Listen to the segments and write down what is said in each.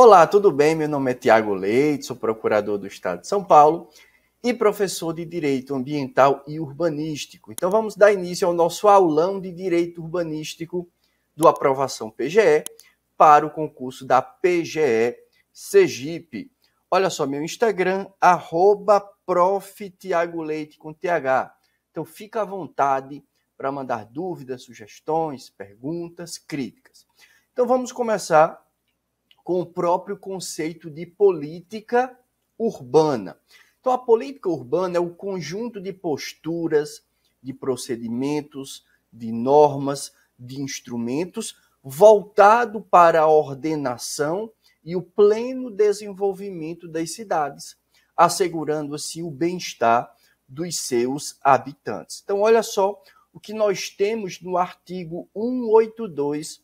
Olá, tudo bem? Meu nome é Tiago Leite, sou procurador do Estado de São Paulo e professor de Direito Ambiental e Urbanístico. Então vamos dar início ao nosso aulão de Direito Urbanístico do Aprovação PGE para o concurso da PGE Sergipe. Olha só, meu Instagram, @prof.tiagoleite com TH. Então fica à vontade para mandar dúvidas, sugestões, perguntas, críticas. Então vamos começar com o próprio conceito de política urbana. Então, a política urbana é o conjunto de posturas, de procedimentos, de normas, de instrumentos voltado para a ordenação e o pleno desenvolvimento das cidades, assegurando assim o bem-estar dos seus habitantes. Então, olha só o que nós temos no artigo 182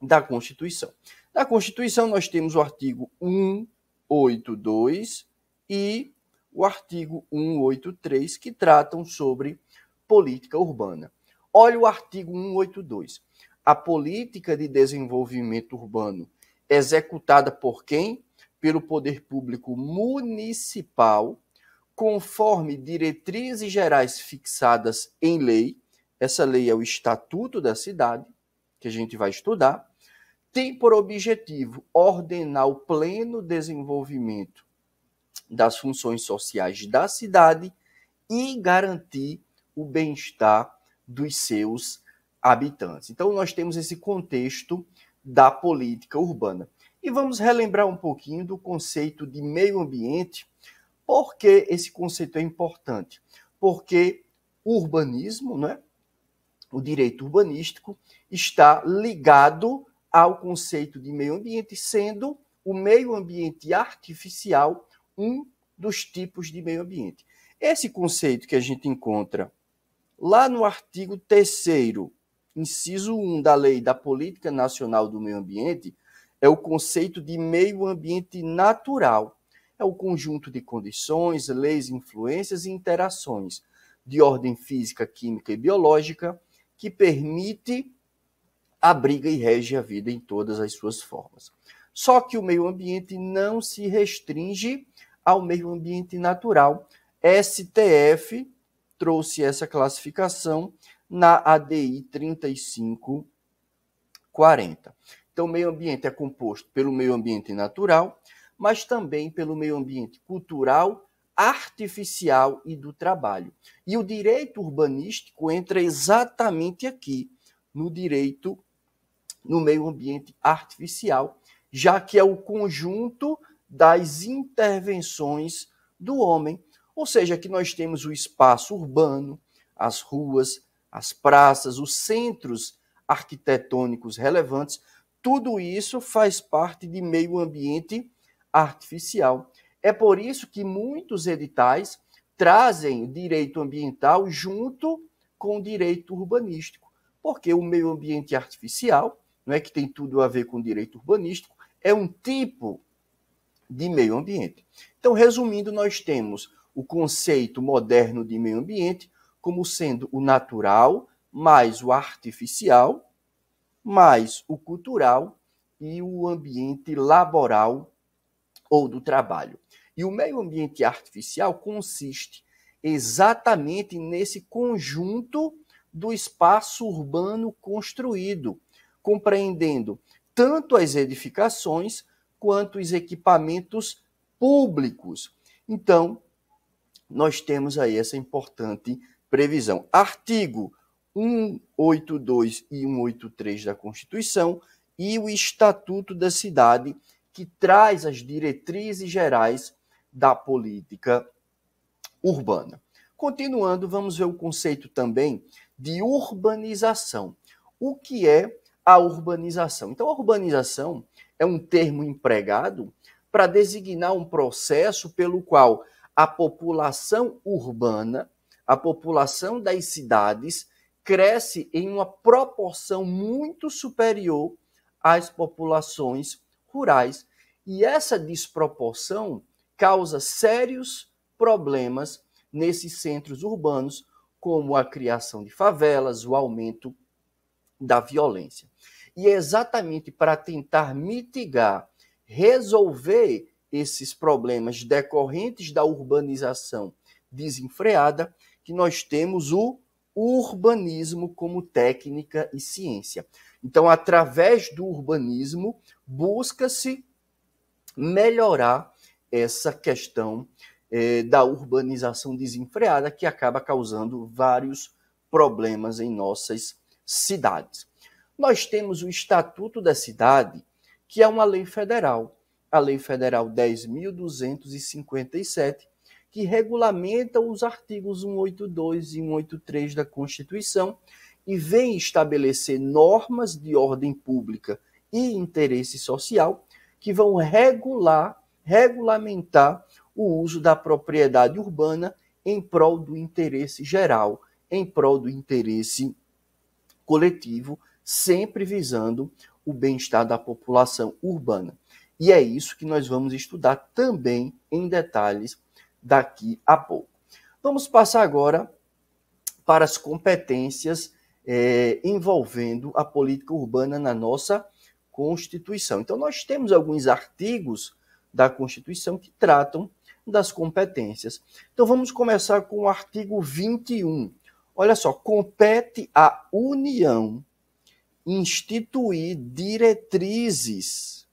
da Constituição. Na Constituição, nós temos o artigo 182 e o artigo 183, que tratam sobre política urbana. Olha o artigo 182. A política de desenvolvimento urbano executada por quem? Pelo poder público municipal, conforme diretrizes gerais fixadas em lei. Essa lei é o Estatuto da Cidade, que a gente vai estudar. Tem por objetivo ordenar o pleno desenvolvimento das funções sociais da cidade e garantir o bem-estar dos seus habitantes. Então, nós temos esse contexto da política urbana. E vamos relembrar um pouquinho do conceito de meio ambiente. Por que esse conceito é importante? Porque o urbanismo, né, o direito urbanístico, está ligado ao conceito de meio ambiente, sendo o meio ambiente artificial um dos tipos de meio ambiente. Esse conceito que a gente encontra lá no artigo 3º, inciso 1 da Lei da Política Nacional do Meio Ambiente, é o conceito de meio ambiente natural. É o conjunto de condições, leis, influências e interações de ordem física, química e biológica que permite abriga e rege a vida em todas as suas formas. Só que o meio ambiente não se restringe ao meio ambiente natural. STF trouxe essa classificação na ADI 3540. Então, o meio ambiente é composto pelo meio ambiente natural, mas também pelo meio ambiente cultural, artificial e do trabalho. E o direito urbanístico entra exatamente aqui, no direito no meio ambiente artificial, já que é o conjunto das intervenções do homem. Ou seja, que nós temos o espaço urbano, as ruas, as praças, os centros arquitetônicos relevantes, tudo isso faz parte de meio ambiente artificial. É por isso que muitos editais trazem direito ambiental junto com o direito urbanístico, porque o meio ambiente artificial, não é que tem tudo a ver com direito urbanístico, é um tipo de meio ambiente. Então, resumindo, nós temos o conceito moderno de meio ambiente como sendo o natural, mais o artificial, mais o cultural e o ambiente laboral ou do trabalho. E o meio ambiente artificial consiste exatamente nesse conjunto do espaço urbano construído, compreendendo tanto as edificações quanto os equipamentos públicos. Então, nós temos aí essa importante previsão. Artigo 182 e 183 da Constituição e o Estatuto da Cidade, que traz as diretrizes gerais da política urbana. Continuando, vamos ver o conceito também de urbanização. O que é a urbanização? Então, a urbanização é um termo empregado para designar um processo pelo qual a população urbana, a população das cidades, cresce em uma proporção muito superior às populações rurais. E essa desproporção causa sérios problemas nesses centros urbanos, como a criação de favelas, o aumento da violência. E é exatamente para tentar mitigar resolver esses problemas decorrentes da urbanização desenfreada, que nós temos o urbanismo como técnica e ciência. Então, através do urbanismo, busca-se melhorar essa questão da urbanização desenfreada, que acaba causando vários problemas em nossas cidades. Nós temos o Estatuto da Cidade, que é uma lei federal, a Lei Federal 10.257, que regulamenta os artigos 182 e 183 da Constituição e vem estabelecer normas de ordem pública e interesse social que vão regulamentar o uso da propriedade urbana em prol do interesse geral, em prol do interesse coletivo, sempre visando o bem-estar da população urbana. E é isso que nós vamos estudar também em detalhes daqui a pouco. Vamos passar agora para as competências envolvendo a política urbana na nossa Constituição. Então, nós temos alguns artigos da Constituição que tratam das competências. Então, vamos começar com o artigo 21. Olha só, compete à União instituir diretrizes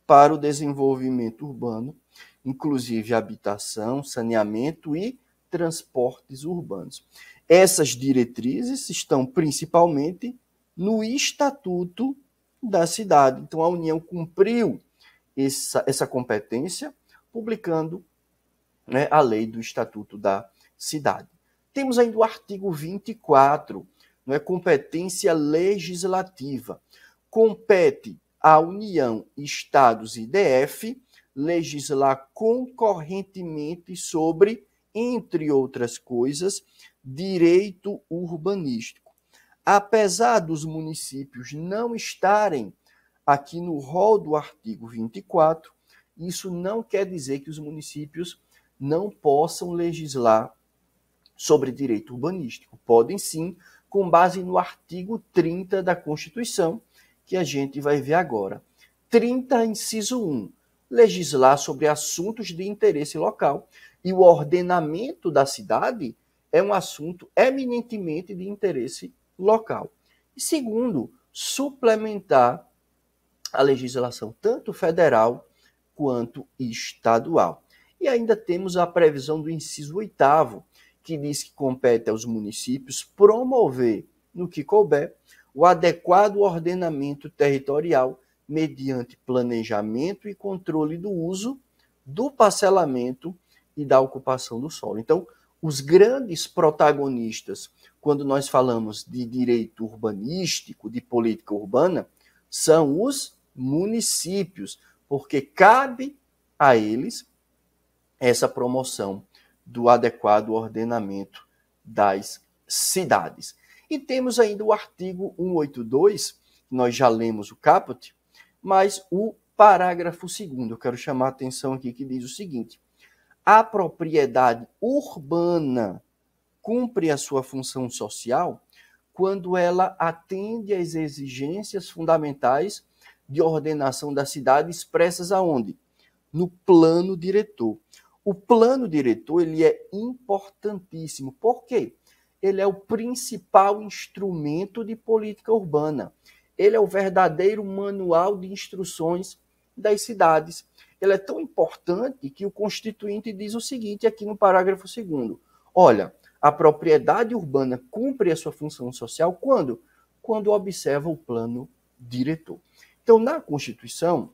para o desenvolvimento urbano, inclusive habitação, saneamento e transportes urbanos. Essas diretrizes estão principalmente no Estatuto da Cidade. Então, a União cumpriu essa competência, publicando, né, a lei do Estatuto da Cidade. Temos ainda o artigo 24, não é, competência legislativa. Compete à União, Estados e DF legislar concorrentemente sobre, entre outras coisas, direito urbanístico. Apesar dos municípios não estarem aqui no rol do artigo 24, isso não quer dizer que os municípios não possam legislar sobre direito urbanístico. Podem sim, com base no artigo 30 da Constituição, que a gente vai ver agora. 30, inciso 1. Legislar sobre assuntos de interesse local. E o ordenamento da cidade é um assunto eminentemente de interesse local. E segundo, suplementar a legislação tanto federal quanto estadual. E ainda temos a previsão do inciso 8º, que diz que compete aos municípios promover, no que couber, o adequado ordenamento territorial mediante planejamento e controle do uso, do parcelamento e da ocupação do solo. Então, os grandes protagonistas, quando nós falamos de direito urbanístico, de política urbana, são os municípios, porque cabe a eles essa promoção do adequado ordenamento das cidades. E temos ainda o artigo 182, nós já lemos o caput, mas o parágrafo 2º, eu quero chamar a atenção aqui, que diz o seguinte: a propriedade urbana cumpre a sua função social quando ela atende às exigências fundamentais de ordenação da cidade expressas aonde? No plano diretor. O plano diretor, ele é importantíssimo. Por quê? Ele é o principal instrumento de política urbana. Ele é o verdadeiro manual de instruções das cidades. Ele é tão importante que o Constituinte diz o seguinte aqui no parágrafo 2º. Olha, a propriedade urbana cumpre a sua função social quando? Quando observa o plano diretor. Então, na Constituição,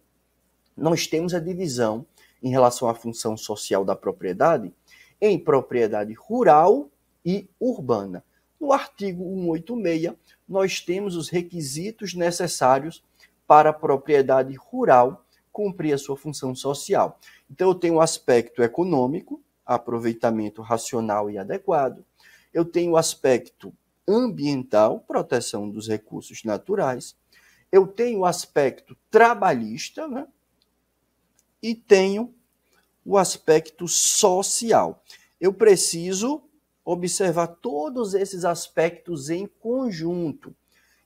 nós temos a divisão em relação à função social da propriedade em propriedade rural e urbana. No artigo 186, nós temos os requisitos necessários para a propriedade rural cumprir a sua função social. Então, eu tenho o aspecto econômico, aproveitamento racional e adequado. Eu tenho o aspecto ambiental, proteção dos recursos naturais. Eu tenho o aspecto trabalhista, né? E tenho o aspecto social. Eu preciso observar todos esses aspectos em conjunto.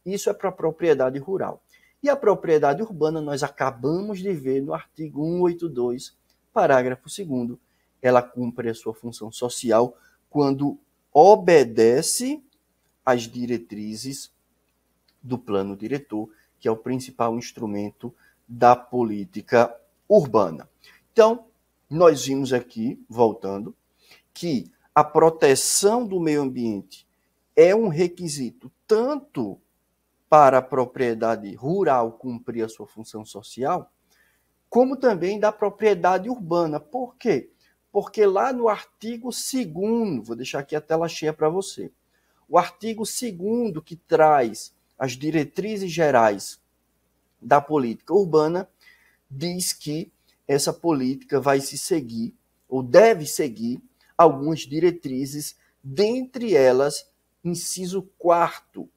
Isso é para a propriedade rural. E a propriedade urbana, nós acabamos de ver no artigo 182, parágrafo 2º, ela cumpre a sua função social quando obedece às diretrizes do plano diretor, que é o principal instrumento da política urbana. Então, nós vimos aqui, voltando, que a proteção do meio ambiente é um requisito tanto para a propriedade rural cumprir a sua função social, como também da propriedade urbana. Por quê? Porque lá no artigo 2º, vou deixar aqui a tela cheia para você, o artigo 2º que traz as diretrizes gerais da política urbana, diz que essa política vai se seguir, ou deve seguir, algumas diretrizes, dentre elas, inciso 4º,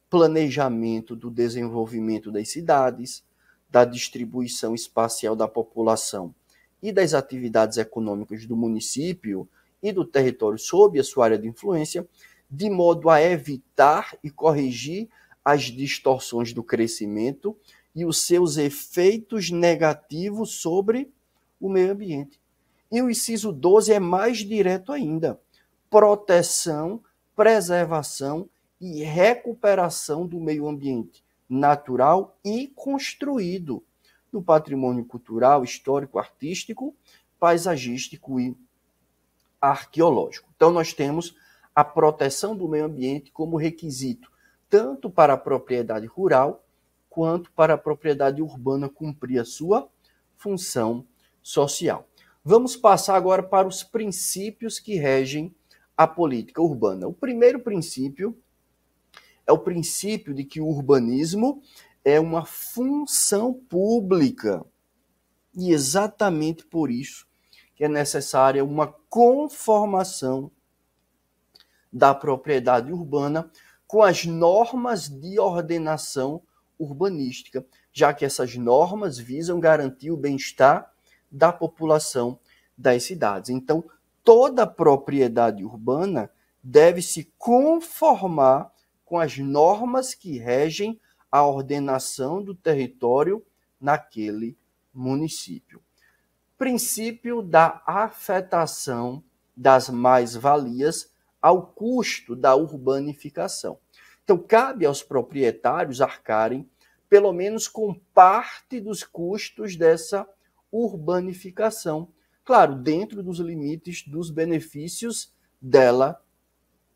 planejamento do desenvolvimento das cidades, da distribuição espacial da população e das atividades econômicas do município e do território sob a sua área de influência, de modo a evitar e corrigir as distorções do crescimento e os seus efeitos negativos sobre o meio ambiente. E o inciso 12 é mais direto ainda: proteção, preservação e recuperação do meio ambiente natural e construído, do patrimônio cultural, histórico, artístico, paisagístico e arqueológico. Então, nós temos a proteção do meio ambiente como requisito, tanto para a propriedade rural, quanto para a propriedade urbana cumprir a sua função social. Vamos passar agora para os princípios que regem a política urbana. O primeiro princípio é o princípio de que o urbanismo é uma função pública. E exatamente por isso que é necessária uma conformação da propriedade urbana com as normas de ordenação urbanística, já que essas normas visam garantir o bem-estar da população das cidades. Então, toda propriedade urbana deve se conformar com as normas que regem a ordenação do território naquele município. Princípio da afetação das mais-valias ao custo da urbanificação. Então, cabe aos proprietários arcarem, pelo menos com parte dos custos dessa urbanificação. Claro, dentro dos limites dos benefícios dela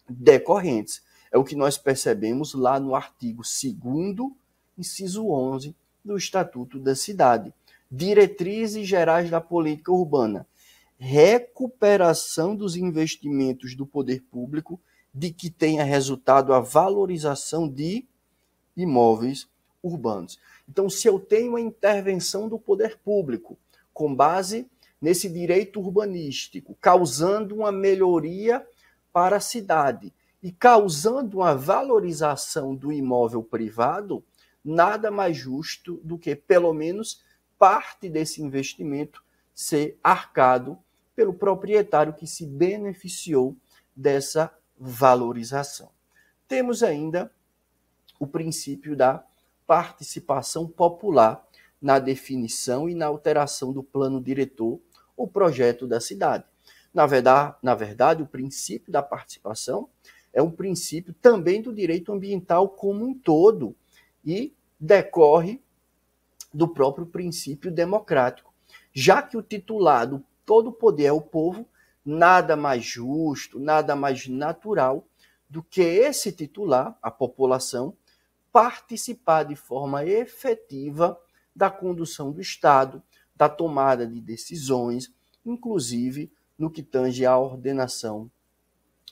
decorrentes. É o que nós percebemos lá no artigo 2º, inciso 11, do Estatuto da Cidade. Diretrizes gerais da política urbana. Recuperação dos investimentos do poder público de que tenha resultado a valorização de imóveis urbanos. Então, se eu tenho a intervenção do poder público com base nesse direito urbanístico, causando uma melhoria para a cidade e causando uma valorização do imóvel privado, nada mais justo do que, pelo menos, parte desse investimento ser arcado pelo proprietário que se beneficiou dessa valorização. Temos ainda o princípio da participação popular na definição e na alteração do plano diretor ou projeto da cidade. Na verdade, o princípio da participação é um princípio também do direito ambiental como um todo e decorre do próprio princípio democrático. Já que o titulado todo o poder é o povo, nada mais justo, nada mais natural do que esse titular, a população, participar de forma efetiva da condução do Estado, da tomada de decisões, inclusive no que tange à ordenação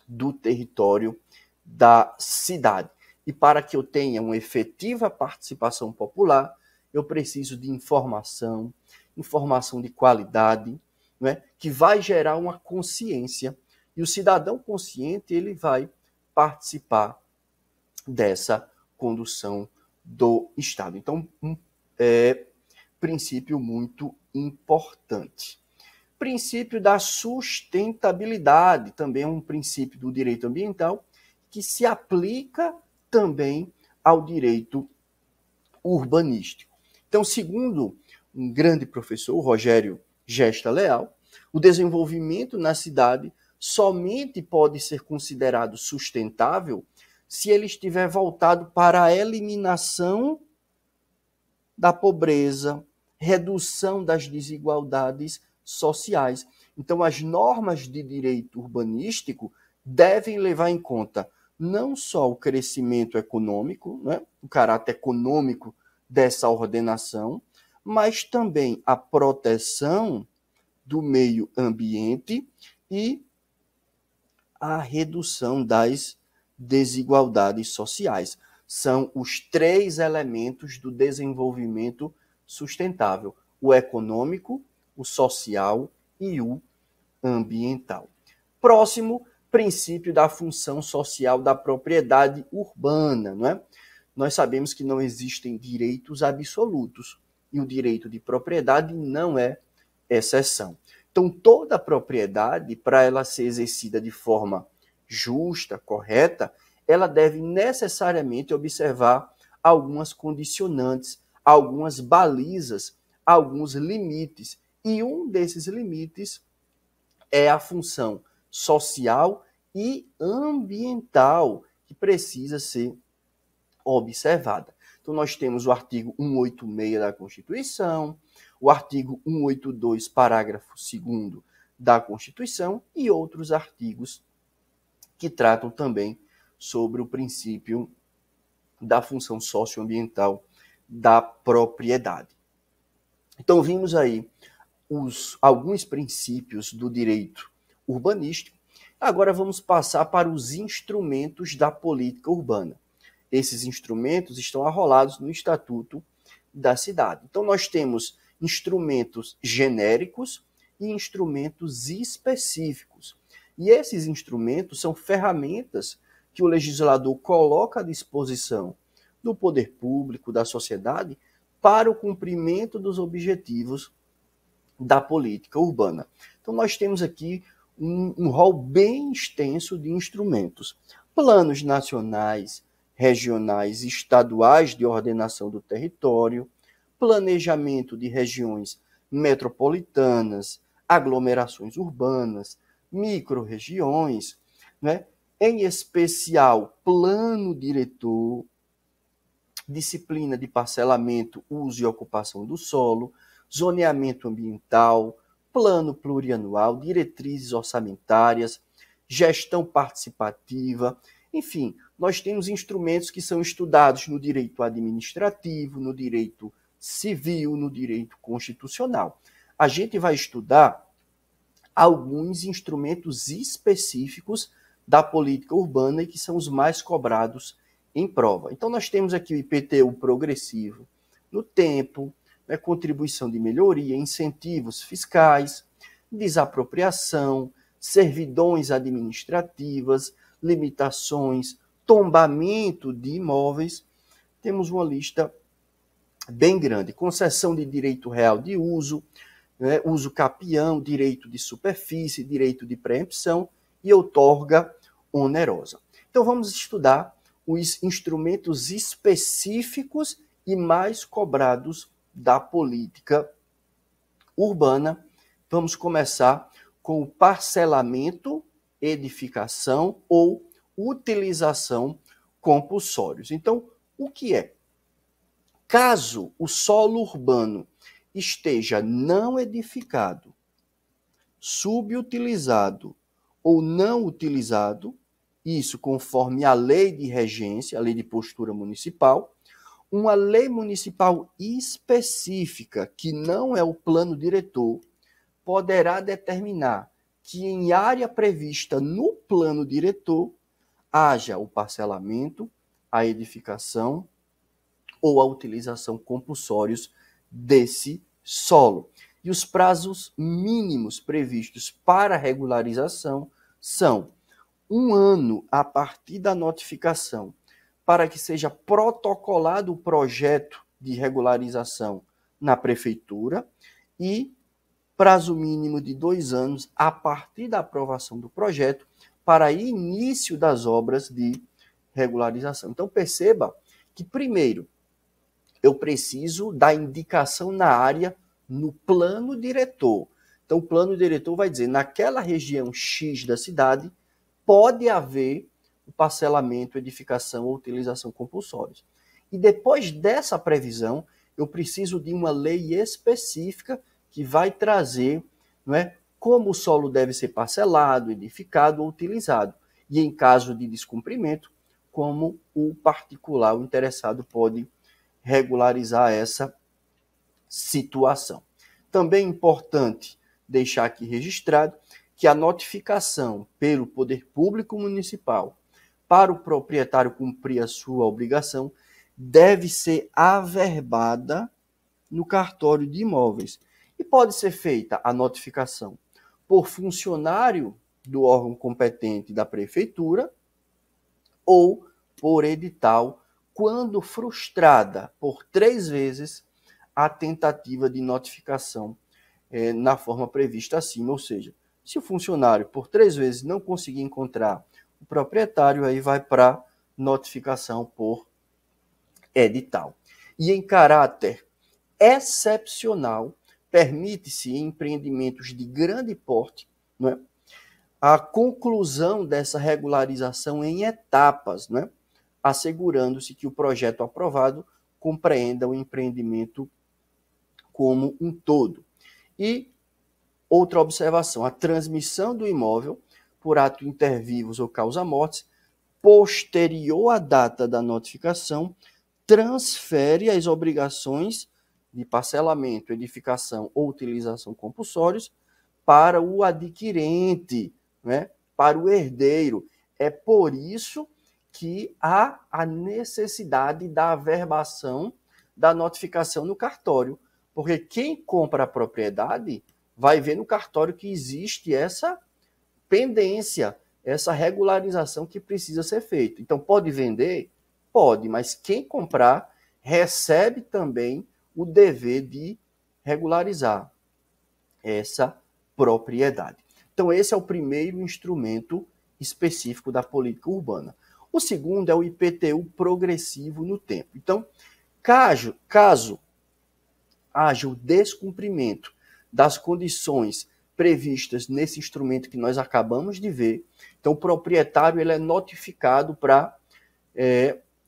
do território da cidade. E para que eu tenha uma efetiva participação popular, eu preciso de informação de qualidade, né, que vai gerar uma consciência. E o cidadão consciente, ele vai participar dessa condução do Estado. Então, princípio muito importante. Princípio da sustentabilidade, também é um princípio do direito ambiental, que se aplica também ao direito urbanístico. Então, segundo um grande professor, o Rogério Gesta Leal, o desenvolvimento na cidade somente pode ser considerado sustentável se ele estiver voltado para a eliminação da pobreza, redução das desigualdades sociais. Então, as normas de direito urbanístico devem levar em conta não só o crescimento econômico, né, o caráter econômico dessa ordenação, mas também a proteção do meio ambiente e a redução das desigualdades sociais. São os 3 elementos do desenvolvimento sustentável: o econômico, o social e o ambiental. Próximo, princípio da função social da propriedade urbana, não é? Nós sabemos que não existem direitos absolutos e o direito de propriedade não é exceção. Então, toda propriedade, para ela ser exercida de forma justa, correta, ela deve necessariamente observar algumas condicionantes, algumas balizas, alguns limites. E um desses limites é a função social e ambiental que precisa ser observada. Então, nós temos o artigo 186 da Constituição, o artigo 182, parágrafo 2º da Constituição e outros artigos que tratam também sobre o princípio da função socioambiental da propriedade. Então, vimos aí alguns princípios do direito urbanístico. Agora vamos passar para os instrumentos da política urbana. Esses instrumentos estão arrolados no Estatuto da Cidade. Então, nós temos instrumentos genéricos e instrumentos específicos. E esses instrumentos são ferramentas que o legislador coloca à disposição do poder público, da sociedade, para o cumprimento dos objetivos da política urbana. Então, nós temos aqui um rol bem extenso de instrumentos. Planos nacionais, regionais e estaduais de ordenação do território, planejamento de regiões metropolitanas, aglomerações urbanas, micro-regiões, né? Em especial, plano diretor, disciplina de parcelamento, uso e ocupação do solo, zoneamento ambiental, plano plurianual, diretrizes orçamentárias, gestão participativa, enfim, nós temos instrumentos que são estudados no direito administrativo, no direito civil, no direito constitucional. A gente vai estudar alguns instrumentos específicos da política urbana e que são os mais cobrados em prova. Então, nós temos aqui o IPTU progressivo no tempo, né, contribuição de melhoria, incentivos fiscais, desapropriação, servidões administrativas, limitações, tombamento de imóveis. Temos uma lista bem grande. Concessão de direito real de uso, né, uso capião, direito de superfície, direito de preempção e outorga onerosa. Então, vamos estudar os instrumentos específicos e mais cobrados da política urbana. Vamos começar com o parcelamento, edificação ou utilização compulsórios. Então, o que é? Caso o solo urbano esteja não edificado, subutilizado ou não utilizado, isso conforme a lei de regência, a lei de postura municipal, uma lei municipal específica, que não é o plano diretor, poderá determinar que em área prevista no plano diretor haja o parcelamento, a edificação ou a utilização compulsórios desse solo. E os prazos mínimos previstos para regularização são 1 ano a partir da notificação, para que seja protocolado o projeto de regularização na prefeitura, e prazo mínimo de 2 anos a partir da aprovação do projeto para início das obras de regularização. Então, perceba que, primeiro, eu preciso da indicação na área no plano diretor. Então, o plano diretor vai dizer, naquela região X da cidade, pode haver o parcelamento, edificação ou utilização compulsórios. E depois dessa previsão, eu preciso de uma lei específica que vai trazer, não é, como o solo deve ser parcelado, edificado ou utilizado. E em caso de descumprimento, como o particular, o interessado, pode regularizar essa situação. Também é importante deixar aqui registrado que a notificação pelo poder público municipal para o proprietário cumprir a sua obrigação deve ser averbada no cartório de imóveis. E pode ser feita a notificação por funcionário do órgão competente da prefeitura ou por edital, quando frustrada por 3 vezes a tentativa de notificação na forma prevista acima. Ou seja, se o funcionário por 3 vezes não conseguir encontrar o proprietário, aí vai para notificação por edital. E em caráter excepcional, permite-se em empreendimentos de grande porte, não é, a conclusão dessa regularização em etapas, não é, assegurando-se que o projeto aprovado compreenda o empreendimento como um todo. E outra observação, a transmissão do imóvel por ato inter vivos ou causa-mortes, posterior à data da notificação, transfere as obrigações de parcelamento, edificação ou utilização compulsórios para o adquirente, né? Para o herdeiro. É por isso que há a necessidade da averbação da notificação no cartório, porque quem compra a propriedade vai ver no cartório que existe essa pendência, essa regularização que precisa ser feita. Então, pode vender? Pode, mas quem comprar recebe também o dever de regularizar essa propriedade. Então, esse é o primeiro instrumento específico da política urbana. O segundo é o IPTU progressivo no tempo. Então, caso haja o descumprimento das condições previstas nesse instrumento que nós acabamos de ver, então o proprietário ele é notificado para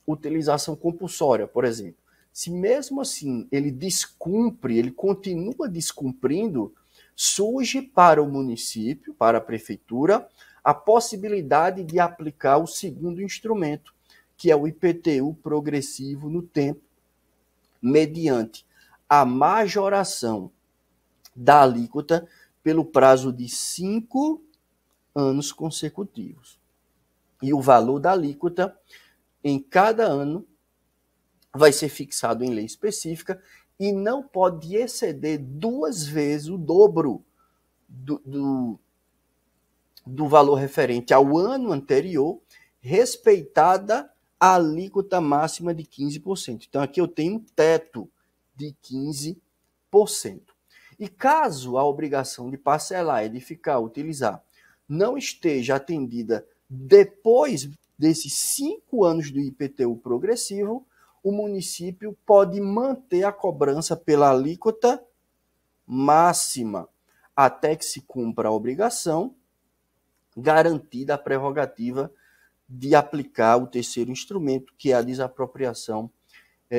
utilização compulsória, por exemplo. Se mesmo assim ele descumpre, ele continua descumprindo, surge para o município, para a prefeitura, a possibilidade de aplicar o segundo instrumento, que é o IPTU progressivo no tempo, mediante a majoração da alíquota pelo prazo de 5 anos consecutivos. E o valor da alíquota em cada ano vai ser fixado em lei específica e não pode exceder 2 vezes o dobro do valor referente ao ano anterior, respeitada a alíquota máxima de 15%. Então, aqui eu tenho um teto de 15%. E caso a obrigação de parcelar, edificar, utilizar, não esteja atendida depois desses 5 anos do IPTU progressivo, o município pode manter a cobrança pela alíquota máxima até que se cumpra a obrigação, garantida a prerrogativa de aplicar o terceiro instrumento, que é a desapropriação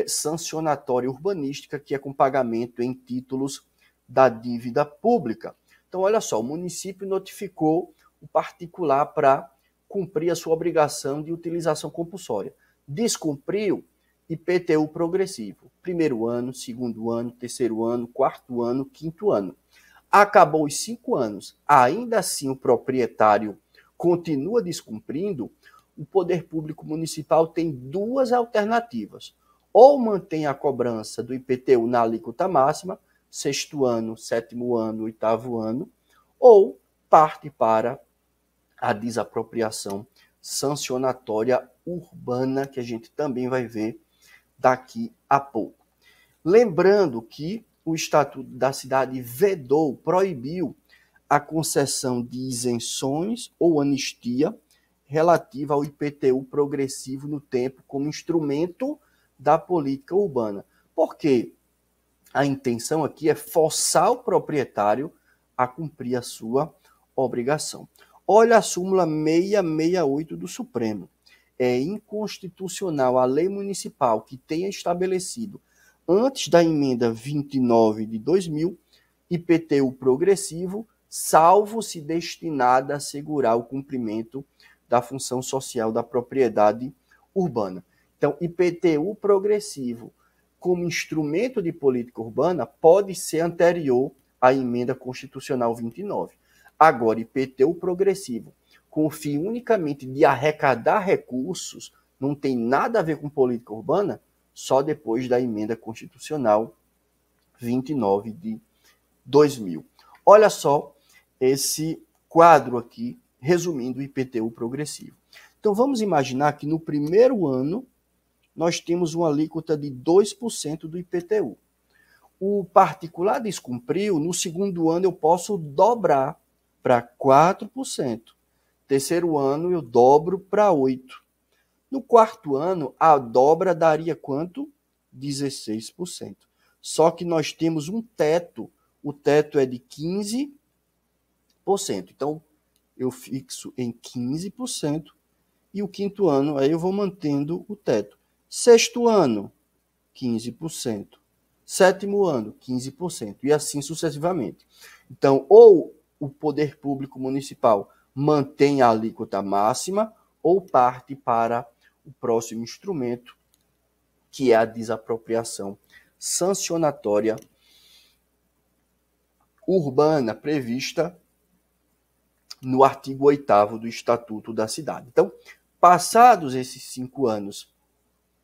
sancionatória urbanística, que é com pagamento em títulos da dívida pública. Então, olha só, o município notificou o particular para cumprir a sua obrigação de utilização compulsória. Descumpriu, IPTU progressivo. 1º ano, 2º ano, 3º ano, 4º ano, 5º ano. Acabou os 5 anos, ainda assim o proprietário continua descumprindo, o poder público municipal tem 2 alternativas. Ou mantém a cobrança do IPTU na alíquota máxima, 6º ano, 7º ano, 8º ano, ou parte para a desapropriação sancionatória urbana, que a gente também vai ver daqui a pouco. Lembrando que o Estatuto da Cidade vedou, proibiu a concessão de isenções ou anistia relativa ao IPTU progressivo no tempo como instrumento da política urbana. Porque a intenção aqui é forçar o proprietário a cumprir a sua obrigação. Olha a súmula 668 do Supremo. É inconstitucional a lei municipal que tenha estabelecido, antes da emenda 29 de 2000, IPTU progressivo, salvo se destinada a assegurar o cumprimento da função social da propriedade urbana. Então, IPTU progressivo, como instrumento de política urbana, pode ser anterior à emenda constitucional 29. Agora, IPTU progressivo, com o fim unicamente de arrecadar recursos, não tem nada a ver com política urbana, só depois da emenda constitucional 29 de 2000. Olha só esse quadro aqui, resumindo o IPTU progressivo. Então, vamos imaginar que no primeiro ano nós temos uma alíquota de 2% do IPTU. O particular descumpriu, no segundo ano eu posso dobrar para 4%. Terceiro ano eu dobro para 8%. No quarto ano, a dobra daria quanto? 16%. Só que nós temos um teto. O teto é de 15%. Então, eu fixo em 15%. E o quinto ano, aí eu vou mantendo o teto. Sexto ano, 15%. Sétimo ano, 15%. E assim sucessivamente. Então, ou o poder público municipal mantém a alíquota máxima, ou parte para o próximo instrumento, que é a desapropriação sancionatória urbana, prevista no artigo 8º do Estatuto da Cidade. Então, passados esses 5 anos,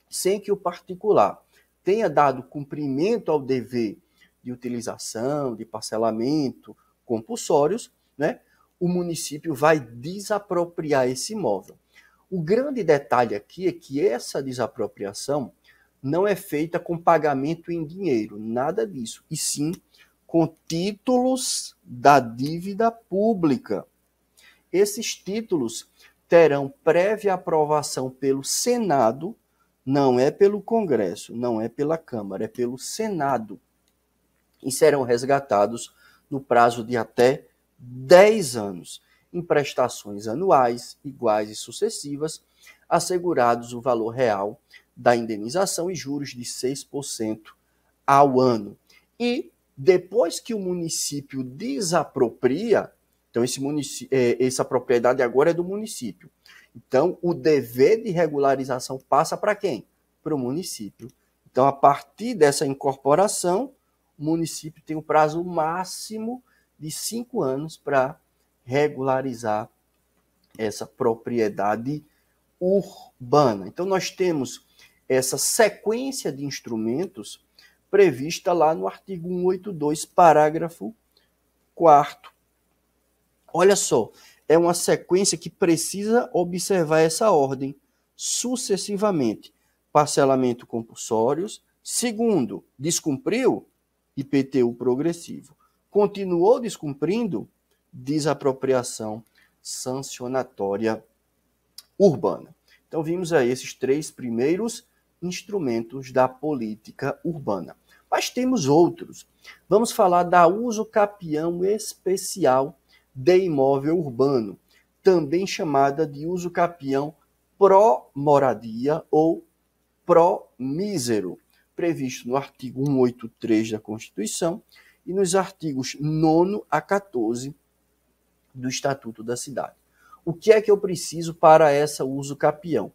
sem que o particular tenha dado cumprimento ao dever de utilização, de parcelamento compulsórios, né, o município vai desapropriar esse imóvel. O grande detalhe aqui é que essa desapropriação não é feita com pagamento em dinheiro, nada disso, e sim com títulos da dívida pública. Esses títulos terão prévia aprovação pelo Senado, não é pelo Congresso, não é pela Câmara, é pelo Senado, e serão resgatados no prazo de até 10 anos, em prestações anuais, iguais e sucessivas, assegurados o valor real da indenização e juros de 6% ao ano. E depois que o município desapropria, então essa propriedade agora é do município. Então, o dever de regularização passa para quem? Para o município. Então, a partir dessa incorporação, o município tem um prazo máximo de 5 anos para regularizar essa propriedade urbana. Então, nós temos essa sequência de instrumentos prevista lá no artigo 182, parágrafo 4º. Olha só, é uma sequência que precisa observar essa ordem sucessivamente. Parcelamento compulsórios. Segundo, descumpriu? IPTU progressivo. Continuou descumprindo? Desapropriação sancionatória urbana. Então, vimos aí esses 3 primeiros instrumentos da política urbana. Mas temos outros. Vamos falar da uso capião especial de imóvel urbano, também chamada de uso capião pró-moradia ou pró-mísero, previsto no artigo 183 da Constituição e nos artigos 9º a 14 do Estatuto da Cidade. O que é que eu preciso para essa uso capião?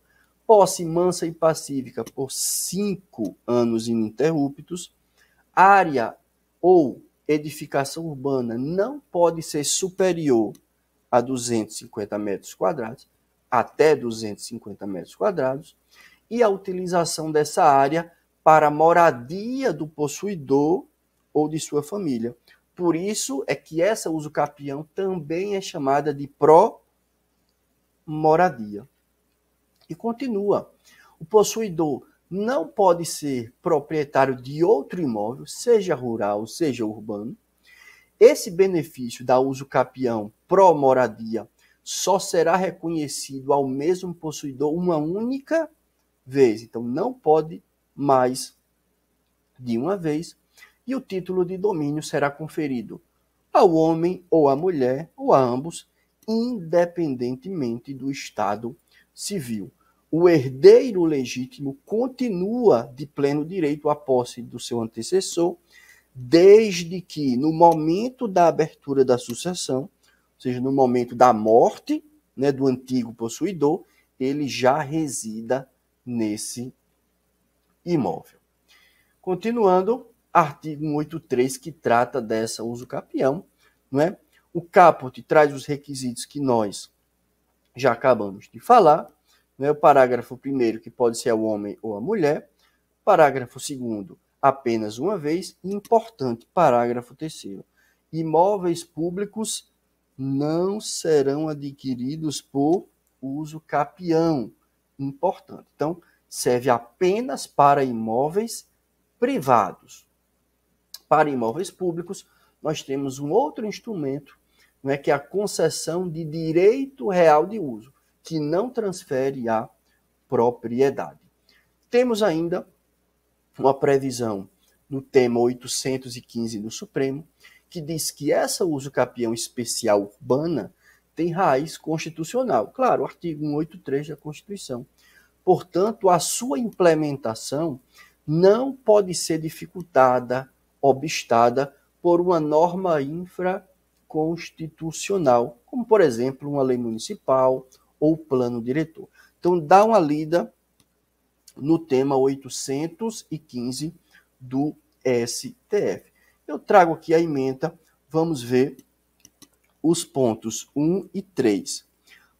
Posse mansa e pacífica por 5 anos ininterruptos, área ou edificação urbana não pode ser superior a 250 metros quadrados, até 250 metros quadrados, e a utilização dessa área para moradia do possuidor ou de sua família. Por isso é que essa uso capião também é chamada de pró-moradia. E continua. O possuidor não pode ser proprietário de outro imóvel, seja rural, seja urbano. Esse benefício da uso capião pró-moradia só será reconhecido ao mesmo possuidor uma única vez. Então, não pode mais de uma vez, e o título de domínio será conferido ao homem ou à mulher, ou a ambos, independentemente do estado civil. O herdeiro legítimo continua de pleno direito à posse do seu antecessor, desde que, no momento da abertura da sucessão, ou seja, no momento da morte, né, do antigo possuidor, ele já resida nesse imóvel. Continuando, artigo 183, que trata dessa usucapião, não é? O caput traz os requisitos que nós já acabamos de falar, não é? O parágrafo 1º, que pode ser o homem ou a mulher, parágrafo 2º, apenas uma vez, e importante, parágrafo 3º, imóveis públicos não serão adquiridos por uso capião. Importante. Então, serve apenas para imóveis privados. Para imóveis públicos, nós temos um outro instrumento, não é, que é a concessão de direito real de uso, que não transfere a propriedade. Temos ainda uma previsão no tema 815 do Supremo, que diz que essa usucapião especial urbana tem raiz constitucional. Claro, o artigo 183 da Constituição. Portanto, a sua implementação não pode ser dificultada, obstada por uma norma infraconstitucional, como, por exemplo, uma lei municipal ou plano diretor. Então, dá uma lida no tema 815 do STF. Eu trago aqui a ementa, vamos ver os pontos 1 e 3.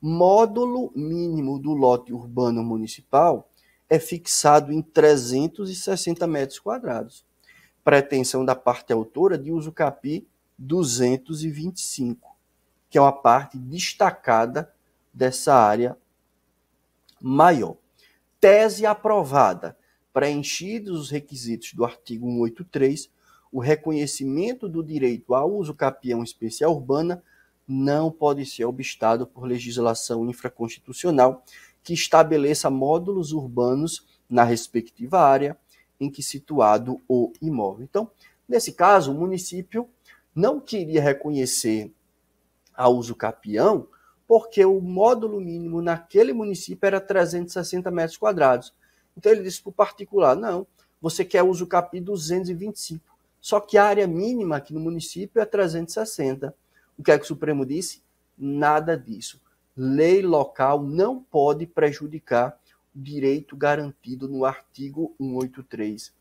Módulo mínimo do lote urbano municipal é fixado em 360 metros quadrados. Pretensão da parte autora de usucapi 225, que é uma parte destacada dessa área maior. Tese aprovada. Preenchidos os requisitos do artigo 183, o reconhecimento do direito ao usucapião especial urbana não pode ser obstado por legislação infraconstitucional que estabeleça módulos urbanos na respectiva área em que situado o imóvel. Então, nesse caso, o município não queria reconhecer a usucapião porque o módulo mínimo naquele município era 360 metros quadrados. Então, ele disse para o particular, não, você quer usucapi 225. Só que a área mínima aqui no município é 360. O que é que o Supremo disse? Nada disso. Lei local não pode prejudicar o direito garantido no artigo 183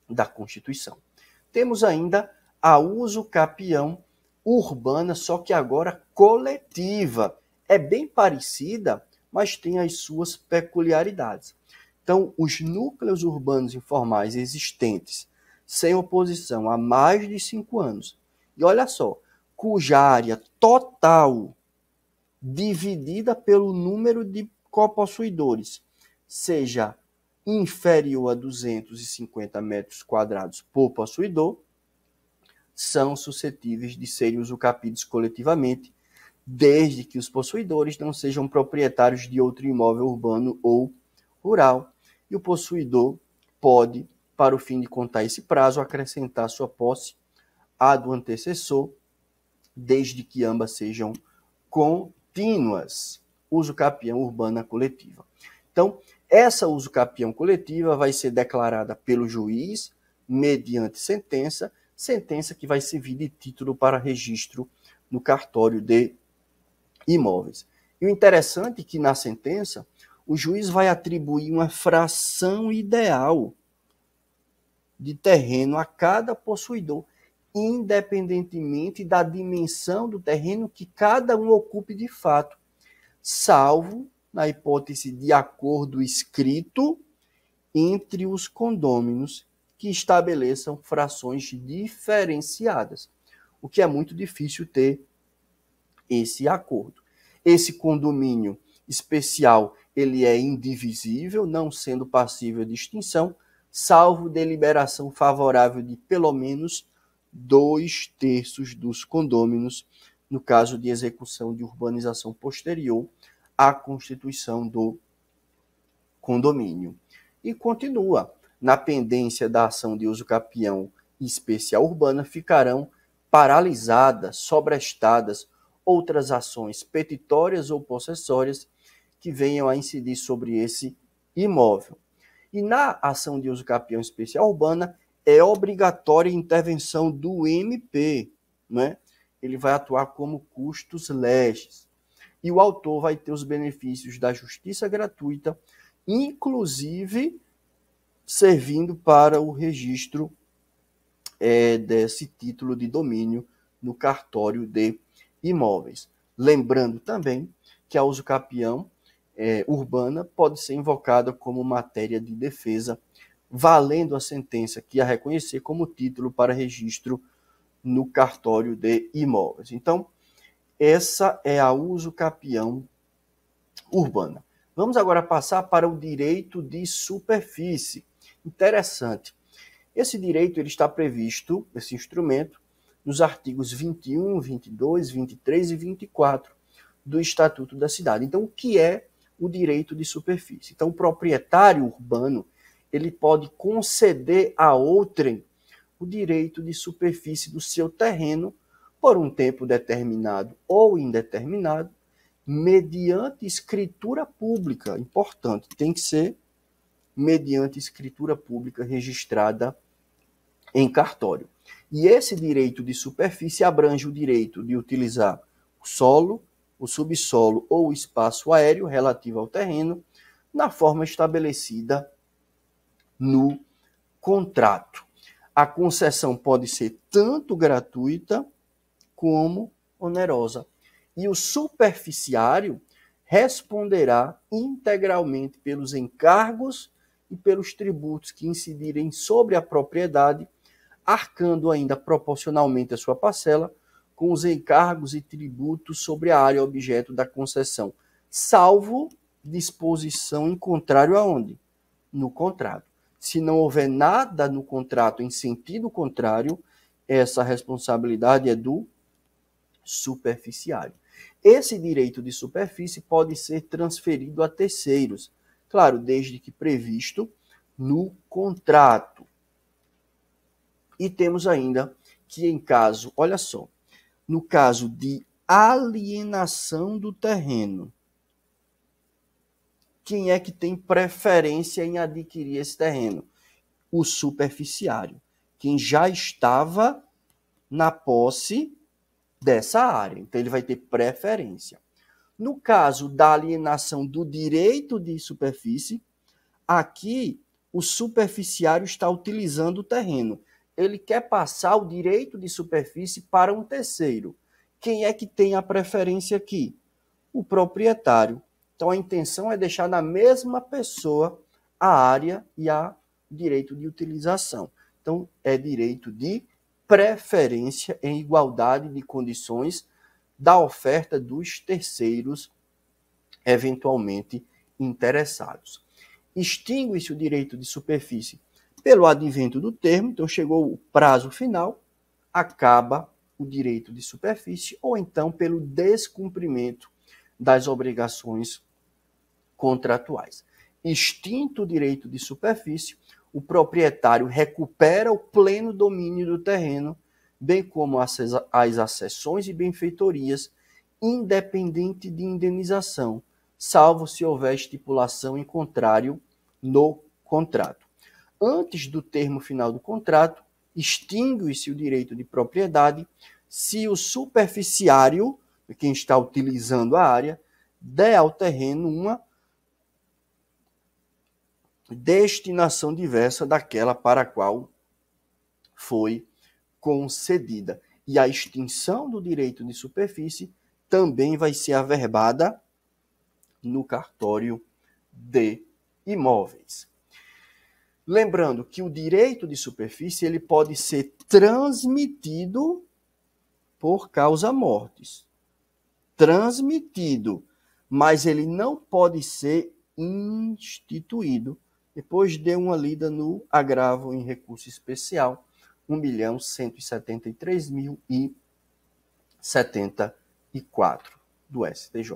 da Constituição. Temos ainda a usucapião urbana, só que agora coletiva. É bem parecida, mas tem as suas peculiaridades. Então, os núcleos urbanos informais existentes sem oposição há mais de 5 anos, e olha só, cuja área total dividida pelo número de copossuidores seja inferior a 250 metros quadrados por possuidor, são suscetíveis de serem usucapidos coletivamente, desde que os possuidores não sejam proprietários de outro imóvel urbano ou rural, e o possuidor pode, para o fim de contar esse prazo, acrescentar sua posse à do antecessor, desde que ambas sejam contínuas. Usucapião urbana coletiva. Então, essa usucapião coletiva vai ser declarada pelo juiz mediante sentença, sentença que vai servir de título para registro no cartório de imóveis. E o interessante é que na sentença o juiz vai atribuir uma fração ideal de terreno a cada possuidor, independentemente da dimensão do terreno que cada um ocupe de fato, salvo na hipótese de acordo escrito entre os condôminos que estabeleçam frações diferenciadas, o que é muito difícil ter esse acordo. Esse condomínio especial, ele é indivisível, não sendo passível de extinção, salvo deliberação favorável de pelo menos 2/3 dos condôminos, no caso de execução de urbanização posterior à constituição do condomínio. E continua. na pendência da ação de uso capião especial urbana, ficarão paralisadas, sobrestadas outras ações petitórias ou possessórias que venham a incidir sobre esse imóvel. E na ação de uso capião especial urbana, é obrigatória a intervenção do MP, né? Ele vai atuar como custos legis. E o autor vai ter os benefícios da justiça gratuita, inclusive servindo para o registro desse título de domínio no cartório de imóveis. Lembrando também que a uso capião urbana pode ser invocada como matéria de defesa, valendo a sentença que a reconhecer como título para registro no cartório de imóveis. Então, essa é a uso capião urbana. Vamos agora passar para o direito de superfície. Interessante. Esse direito ele está previsto, esse instrumento, nos artigos 21, 22, 23 e 24 do Estatuto da Cidade. Então, o que é o direito de superfície? Então, o proprietário urbano ele pode conceder a outrem o direito de superfície do seu terreno por um tempo determinado ou indeterminado, mediante escritura pública. Importante, tem que ser mediante escritura pública registrada em cartório. E esse direito de superfície abrange o direito de utilizar o solo, o subsolo ou o espaço aéreo relativo ao terreno, na forma estabelecida no contrato. A concessão pode ser tanto gratuita como onerosa. E o superficiário responderá integralmente pelos encargos e pelos tributos que incidirem sobre a propriedade, arcando ainda proporcionalmente a sua parcela com os encargos e tributos sobre a área objeto da concessão, salvo disposição em contrário aonde? No contrato. Se não houver nada no contrato em sentido contrário, essa responsabilidade é do superficiário. Esse direito de superfície pode ser transferido a terceiros, claro, desde que previsto no contrato. E temos ainda que em caso, olha só, no caso de alienação do terreno, quem é que tem preferência em adquirir esse terreno? O superficiário, quem já estava na posse dessa área. Então, ele vai ter preferência. No caso da alienação do direito de superfície, aqui o superficiário está utilizando o terreno. Ele quer passar o direito de superfície para um terceiro. Quem é que tem a preferência aqui? O proprietário. Então, a intenção é deixar na mesma pessoa a área e o direito de utilização. Então, é direito de preferência em igualdade de condições da oferta dos terceiros eventualmente interessados. Extingue-se o direito de superfície pelo advento do termo, então chegou o prazo final, acaba o direito de superfície, ou então pelo descumprimento das obrigações contratuais. Extinto o direito de superfície, o proprietário recupera o pleno domínio do terreno, bem como as acessões e benfeitorias, independente de indenização, salvo se houver estipulação em contrário no contrato. Antes do termo final do contrato, extingue-se o direito de propriedade se o superficiário, quem está utilizando a área, der ao terreno uma destinação diversa daquela para a qual foi concedida. E a extinção do direito de superfície também vai ser averbada no cartório de imóveis. Lembrando que o direito de superfície ele pode ser transmitido por causa mortis. Transmitido, mas ele não pode ser instituído. Depois dê uma lida no agravo em recurso especial, 1.173.074 do STJ.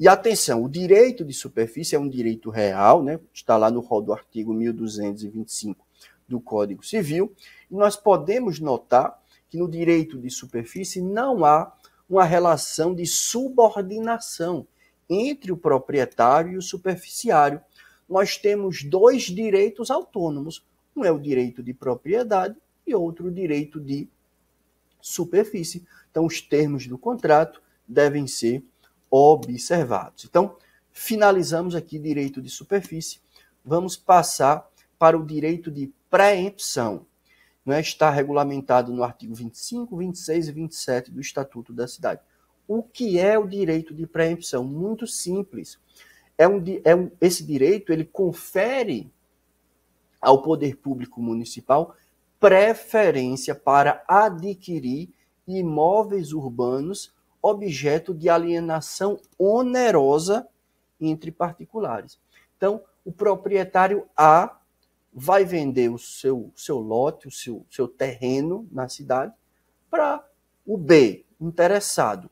E atenção, o direito de superfície é um direito real, né? Está lá no rol do artigo 1225 do Código Civil, e nós podemos notar que no direito de superfície não há uma relação de subordinação entre o proprietário e o superficiário. Nós temos dois direitos autônomos, um é o direito de propriedade e outro o direito de superfície. Então, os termos do contrato devem ser observados. Então, finalizamos aqui direito de superfície. Vamos passar para o direito de preempção. Não é? Está regulamentado no artigo 25, 26 e 27 do Estatuto da Cidade. O que é o direito de preempção? Muito simples. Esse direito ele confere ao poder público municipal preferência para adquirir imóveis urbanos objeto de alienação onerosa entre particulares. Então, o proprietário A vai vender o seu lote, o seu terreno na cidade para o B, interessado.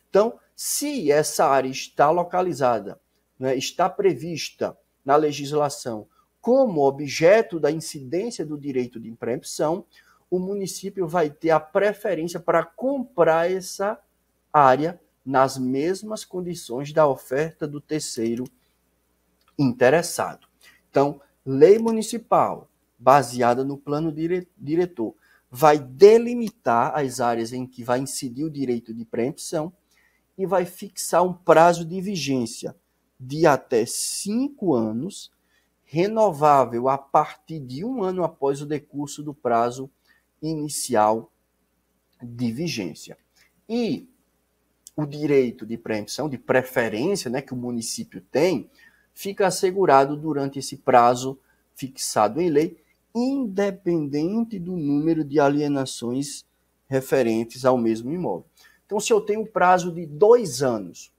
Então, se essa área está localizada, né, está prevista na legislação como objeto da incidência do direito de preempção, o município vai ter a preferência para comprar essa área nas mesmas condições da oferta do terceiro interessado. Então, lei municipal, baseada no plano diretor, vai delimitar as áreas em que vai incidir o direito de preempção e vai fixar um prazo de vigência de até 5 anos, renovável a partir de 1 ano após o decurso do prazo inicial de vigência. E o direito de preempção, de preferência, né, que o município tem, fica assegurado durante esse prazo fixado em lei, independente do número de alienações referentes ao mesmo imóvel. Então, se eu tenho um prazo de 2 anos,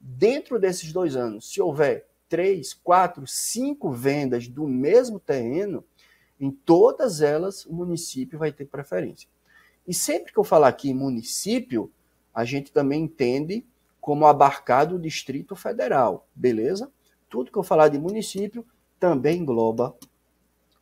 dentro desses 2 anos, se houver 3, 4, 5 vendas do mesmo terreno, em todas elas o município vai ter preferência. E sempre que eu falar aqui em município, a gente também entende como abarcado o Distrito Federal, beleza? Tudo que eu falar de município também engloba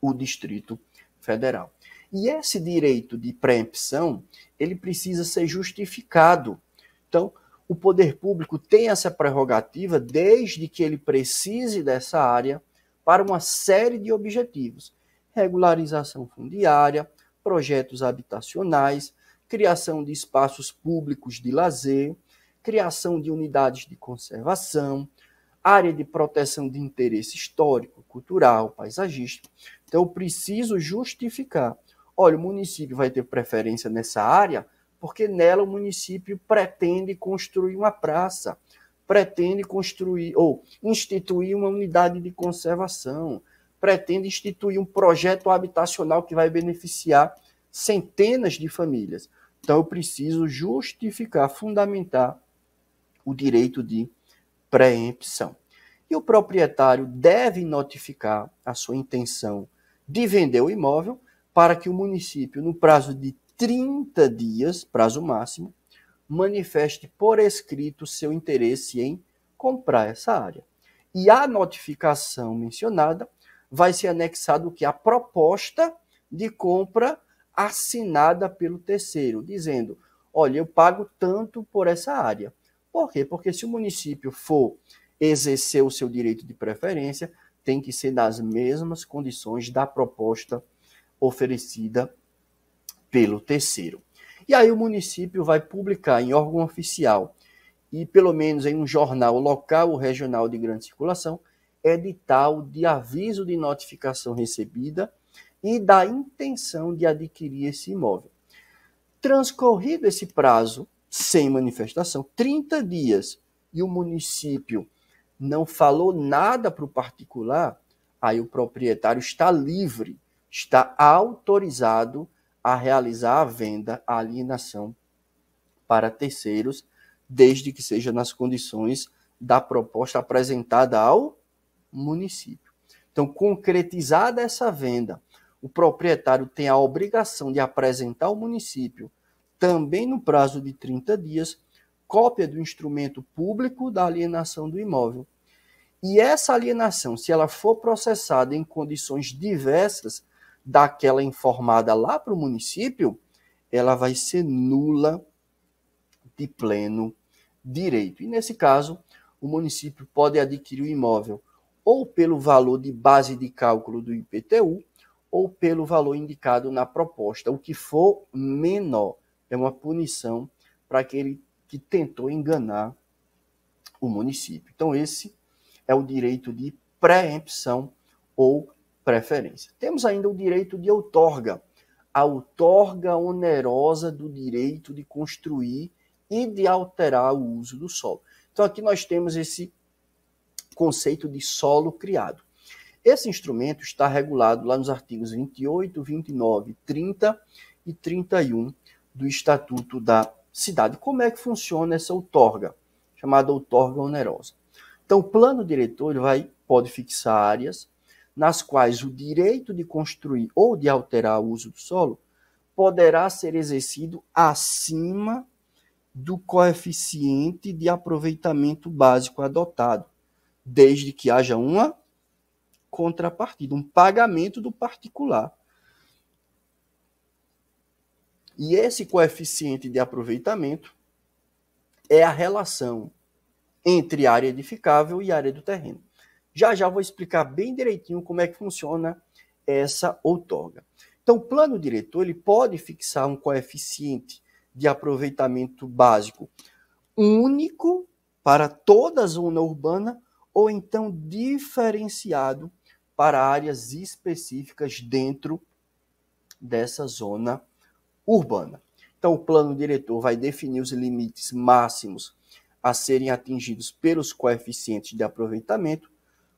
o Distrito Federal. E esse direito de preempção, ele precisa ser justificado. Então, o poder público tem essa prerrogativa desde que ele precise dessa área para uma série de objetivos: regularização fundiária, projetos habitacionais, criação de espaços públicos de lazer, criação de unidades de conservação, área de proteção de interesse histórico, cultural, paisagístico. Então, eu preciso justificar. Olha, o município vai ter preferência nessa área porque nela o município pretende construir uma praça, pretende construir ou instituir uma unidade de conservação, pretende instituir um projeto habitacional que vai beneficiar centenas de famílias. Então, eu preciso justificar, fundamentar o direito de preempção. E o proprietário deve notificar a sua intenção de vender o imóvel para que o município, no prazo de 30 dias, prazo máximo, manifeste por escrito seu interesse em comprar essa área. E a notificação mencionada vai ser anexado o que? A proposta de compra assinada pelo terceiro, dizendo: olha, eu pago tanto por essa área. Por quê? Porque se o município for exercer o seu direito de preferência, tem que ser nas mesmas condições da proposta oferecida pelo terceiro. E aí o município vai publicar em órgão oficial e pelo menos em um jornal local ou regional de grande circulação, edital de aviso de notificação recebida e da intenção de adquirir esse imóvel. Transcorrido esse prazo, sem manifestação, 30 dias, e o município não falou nada para o particular, aí o proprietário está livre, está autorizado a realizar a venda, a alienação para terceiros, desde que seja nas condições da proposta apresentada ao município. Então, concretizada essa venda, o proprietário tem a obrigação de apresentar ao município, também no prazo de 30 dias, cópia do instrumento público da alienação do imóvel. E essa alienação, se ela for processada em condições diversas daquela informada lá para o município, ela vai ser nula de pleno direito. E nesse caso, o município pode adquirir o imóvel ou pelo valor de base de cálculo do IPTU ou pelo valor indicado na proposta. O que for menor é uma punição para aquele que tentou enganar o município. Então, esse é o direito de preempção ou preferência. Temos ainda o direito de outorga, a outorga onerosa do direito de construir e de alterar o uso do solo. Então, aqui nós temos esse conceito de solo criado. Esse instrumento está regulado lá nos artigos 28, 29, 30 e 31 do Estatuto da Cidade. Como é que funciona essa outorga, chamada outorga onerosa? Então, o plano diretor pode fixar áreas nas quais o direito de construir ou de alterar o uso do solo poderá ser exercido acima do coeficiente de aproveitamento básico adotado, desde que haja uma contrapartida, um pagamento do particular. E esse coeficiente de aproveitamento é a relação entre área edificável e área do terreno. Já vou explicar bem direitinho como é que funciona essa outorga. Então, o plano diretor ele pode fixar um coeficiente de aproveitamento básico único para toda a zona urbana ou então diferenciado para áreas específicas dentro dessa zona urbana. Então, o plano diretor vai definir os limites máximos a serem atingidos pelos coeficientes de aproveitamento,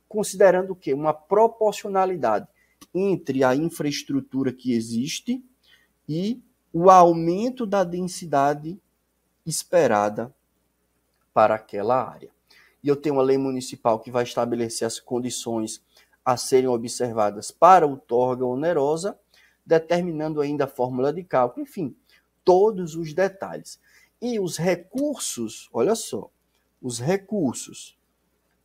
considerando o quê? Uma proporcionalidade entre a infraestrutura que existe e o aumento da densidade esperada para aquela área. E eu tenho uma lei municipal que vai estabelecer as condições a serem observadas para a outorga onerosa, determinando ainda a fórmula de cálculo, enfim, todos os detalhes. E os recursos, olha só, os recursos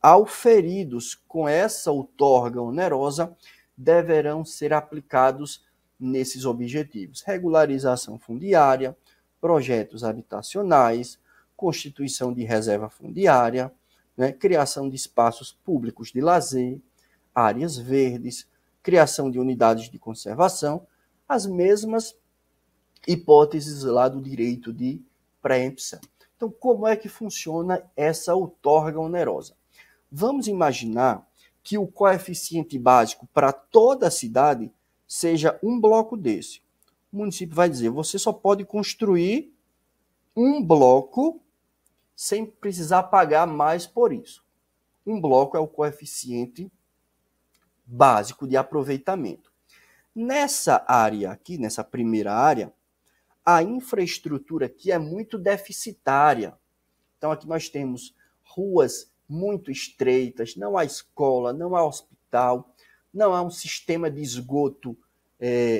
auferidos com essa outorga onerosa deverão ser aplicados nesses objetivos: regularização fundiária, projetos habitacionais, constituição de reserva fundiária, criação de espaços públicos de lazer, áreas verdes, criação de unidades de conservação, as mesmas hipóteses lá do direito de preempção. Então, como é que funciona essa outorga onerosa? Vamos imaginar que o coeficiente básico para toda a cidade seja um bloco desse. O município vai dizer, você só pode construir um bloco sem precisar pagar mais por isso. Um bloco é o coeficiente básico de aproveitamento. Nessa área aqui, nessa primeira área, a infraestrutura aqui é muito deficitária. Então, aqui nós temos ruas muito estreitas, não há escola, não há hospital, não há um sistema de esgoto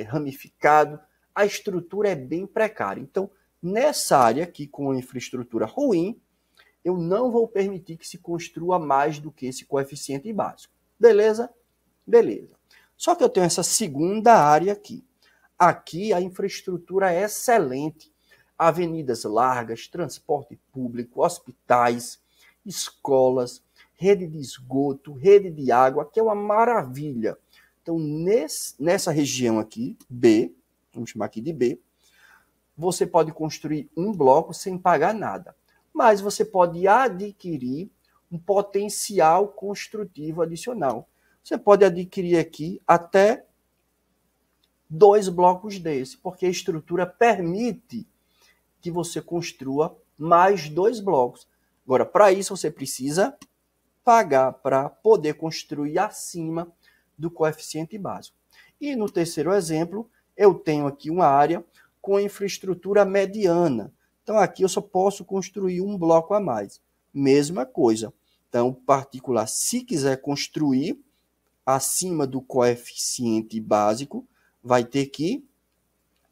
ramificado, a estrutura é bem precária. Então, nessa área aqui, com a infraestrutura ruim, eu não vou permitir que se construa mais do que esse coeficiente básico. Beleza? Beleza. Só que eu tenho essa segunda área aqui. Aqui a infraestrutura é excelente. Avenidas largas, transporte público, hospitais, escolas, rede de esgoto, rede de água, que é uma maravilha. Então, nessa região aqui, B, vamos chamar aqui de B, você pode construir um bloco sem pagar nada. Mas você pode adquirir um potencial construtivo adicional. Você pode adquirir aqui até 2 blocos desse, porque a estrutura permite que você construa mais 2 blocos. Agora, para isso, você precisa pagar para poder construir acima do coeficiente básico. E no terceiro exemplo, eu tenho aqui uma área com infraestrutura mediana. Então, aqui eu só posso construir um bloco a mais. Mesma coisa. Então, o particular, se quiser construir acima do coeficiente básico, vai ter que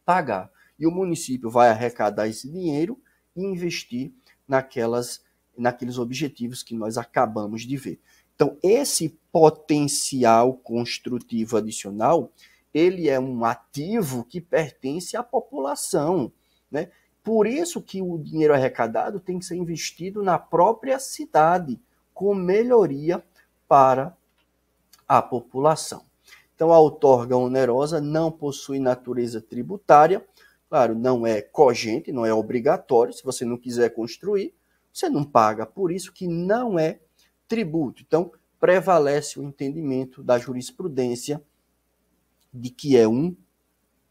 pagar. E o município vai arrecadar esse dinheiro e investir naqueles objetivos que nós acabamos de ver. Então, esse potencial construtivo adicional, ele é um ativo que pertence à população, né? Por isso que o dinheiro arrecadado tem que ser investido na própria cidade, com melhoria para a população. Então, a outorga onerosa não possui natureza tributária, claro, não é cogente, não é obrigatório, se você não quiser construir, você não paga, por isso que não é tributo. Então, prevalece o entendimento da jurisprudência de que é um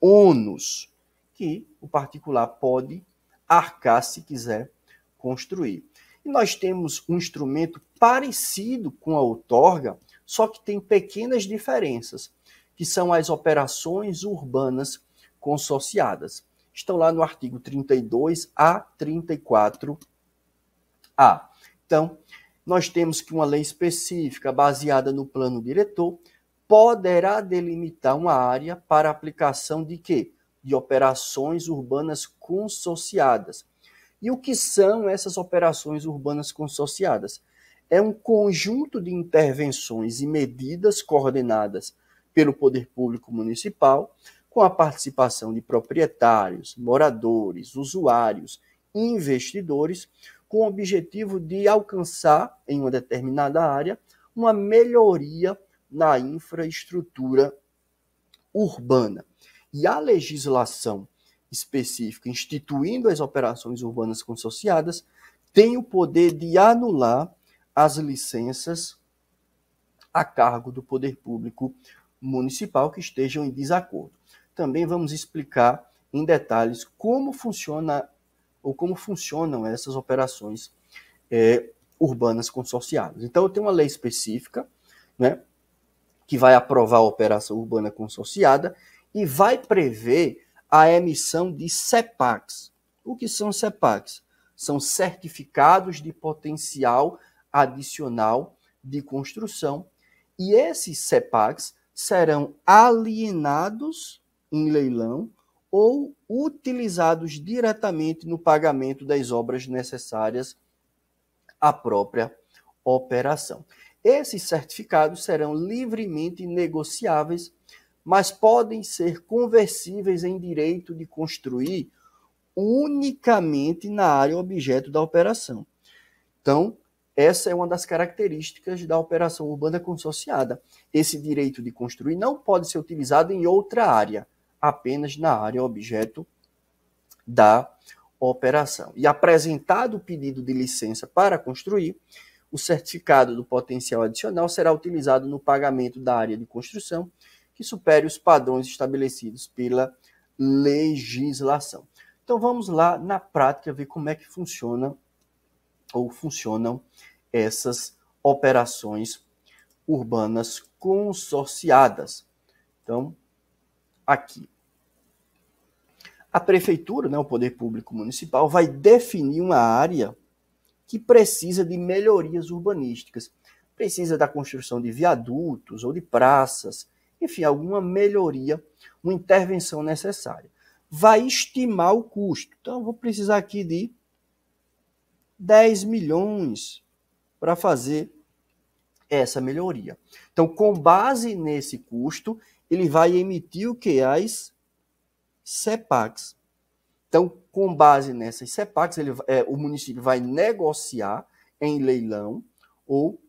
ônus, que o particular pode arcar se quiser construir. E nós temos um instrumento parecido com a outorga, só que tem pequenas diferenças, que são as operações urbanas consorciadas. Estão lá no artigo 32 a 34A. Então, nós temos que uma lei específica, baseada no plano diretor, poderá delimitar uma área para aplicação de quê? De operações urbanas consorciadas. E o que são essas operações urbanas consorciadas? É um conjunto de intervenções e medidas coordenadas pelo poder público municipal, com a participação de proprietários, moradores, usuários, investidores, com o objetivo de alcançar, em uma determinada área, uma melhoria na infraestrutura urbana. E a legislação específica instituindo as operações urbanas consorciadas tem o poder de anular as licenças a cargo do poder público municipal que estejam em desacordo. Também vamos explicar em detalhes como funciona ou como funcionam essas operações urbanas consorciadas. Então, eu tenho uma lei específica, né, que vai aprovar a operação urbana consorciada e vai prever a emissão de CEPACs. O que são CEPACs? São certificados de potencial adicional de construção, e esses CEPACs serão alienados em leilão ou utilizados diretamente no pagamento das obras necessárias à própria operação. Esses certificados serão livremente negociáveis, mas podem ser conversíveis em direito de construir unicamente na área objeto da operação. Então, essa é uma das características da operação urbana consorciada. Esse direito de construir não pode ser utilizado em outra área, apenas na área objeto da operação. E apresentado o pedido de licença para construir, o certificado do potencial adicional será utilizado no pagamento da área de construção que supere os padrões estabelecidos pela legislação. Então vamos lá na prática ver como é que funciona ou funcionam essas operações urbanas consorciadas. Então, aqui. A prefeitura, né, o poder público municipal, vai definir uma área que precisa de melhorias urbanísticas. Precisa da construção de viadutos ou de praças, enfim, alguma melhoria, uma intervenção necessária. Vai estimar o custo. Então, eu vou precisar aqui de 10 milhões para fazer essa melhoria. Então, com base nesse custo, ele vai emitir o que? As CEPACs. Então, com base nessas CEPACs, o município vai negociar em leilão ou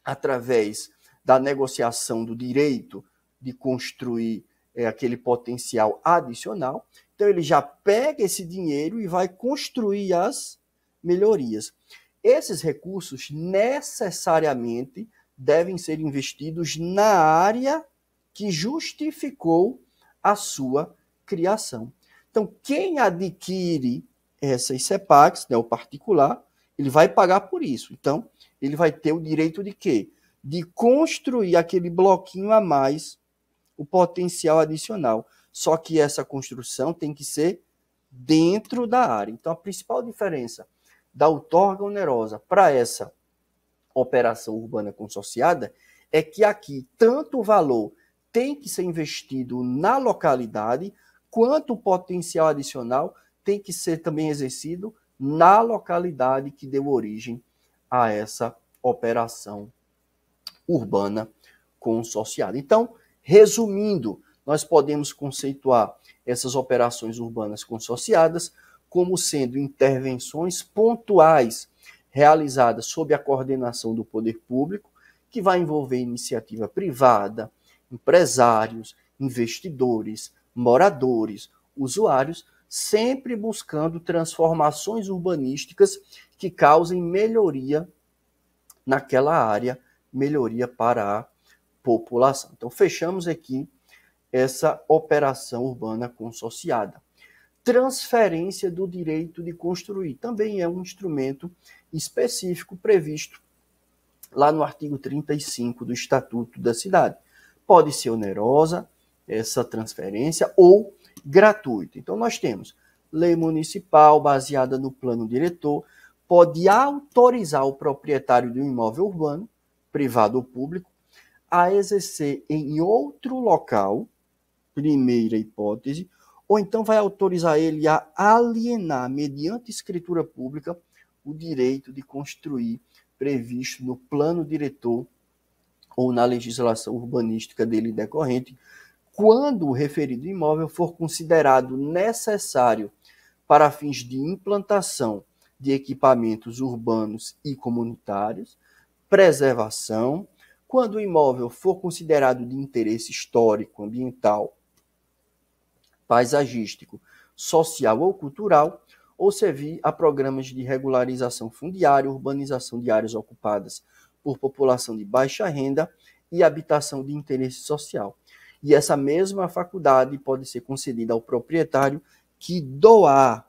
através da negociação do direito de construir aquele potencial adicional. Então, ele já pega esse dinheiro e vai construir as melhorias. Esses recursos necessariamente devem ser investidos na área que justificou a sua criação. Então, quem adquire essas CEPACs, né, o particular, ele vai pagar por isso. Então, ele vai ter o direito de quê? De construir aquele bloquinho a mais, o potencial adicional. Só que essa construção tem que ser dentro da área. Então, a principal diferença da outorga onerosa para essa operação urbana consorciada é que aqui tanto o valor tem que ser investido na localidade, quanto o potencial adicional tem que ser também exercido na localidade que deu origem a essa operação urbana consorciada. Então, resumindo, nós podemos conceituar essas operações urbanas consorciadas como sendo intervenções pontuais realizadas sob a coordenação do poder público, que vai envolver iniciativa privada, empresários, investidores, moradores, usuários, sempre buscando transformações urbanísticas que causem melhoria naquela área, melhoria para a população. Então, fechamos aqui essa operação urbana consorciada. Transferência do direito de construir também é um instrumento específico previsto lá no artigo 35 do Estatuto da Cidade. Pode ser onerosa essa transferência ou gratuita. Então, nós temos lei municipal baseada no plano diretor, pode autorizar o proprietário de um imóvel urbano, privado ou público, a exercer em outro local, primeira hipótese, ou então vai autorizar ele a alienar, mediante escritura pública, o direito de construir previsto no plano diretor ou na legislação urbanística dele decorrente, quando o referido imóvel for considerado necessário para fins de implantação de equipamentos urbanos e comunitários, preservação, quando o imóvel for considerado de interesse histórico, ambiental, paisagístico, social ou cultural, ou servir a programas de regularização fundiária, urbanização de áreas ocupadas por população de baixa renda e habitação de interesse social. E essa mesma faculdade pode ser concedida ao proprietário que doar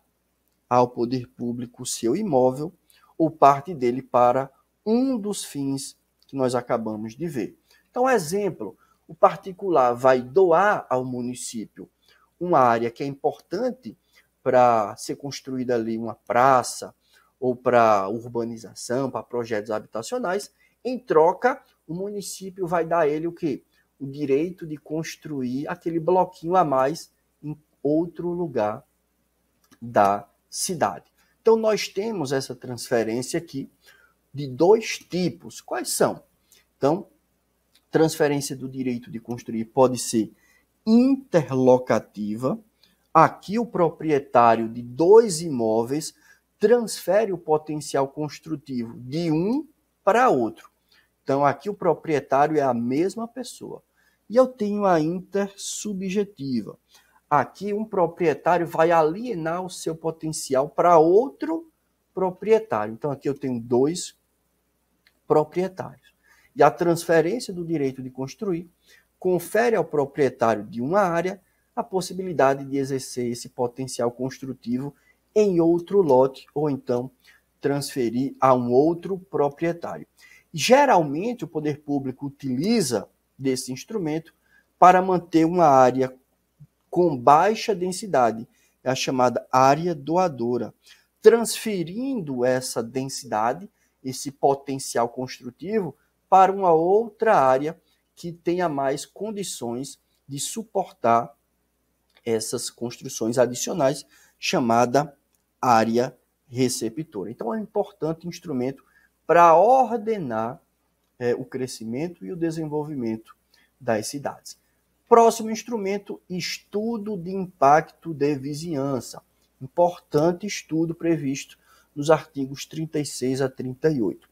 ao poder público o seu imóvel ou parte dele para um dos fins que nós acabamos de ver. Então, exemplo, o particular vai doar ao município uma área que é importante para ser construída ali uma praça ou para urbanização, para projetos habitacionais. Em troca, o município vai dar a ele o quê? O direito de construir aquele bloquinho a mais em outro lugar da cidade. Então, nós temos essa transferência aqui de dois tipos. Quais são? Então, transferência do direito de construir pode ser interlocativa. Aqui, o proprietário de dois imóveis transfere o potencial construtivo de um para outro. Então, aqui o proprietário é a mesma pessoa. E eu tenho a intersubjetiva. Aqui, um proprietário vai alienar o seu potencial para outro proprietário. Então, aqui eu tenho dois proprietários. E a transferência do direito de construir confere ao proprietário de uma área a possibilidade de exercer esse potencial construtivo em outro lote ou então transferir a um outro proprietário. Geralmente, o poder público utiliza desse instrumento para manter uma área com baixa densidade, é a chamada área doadora, transferindo essa densidade, esse potencial construtivo, para uma outra área que tenha mais condições de suportar essas construções adicionais, chamada área receptora. Então, é um importante instrumento para ordenar o crescimento e o desenvolvimento das cidades. Próximo instrumento, estudo de impacto de vizinhança. Importante estudo previsto nos artigos 36 a 38.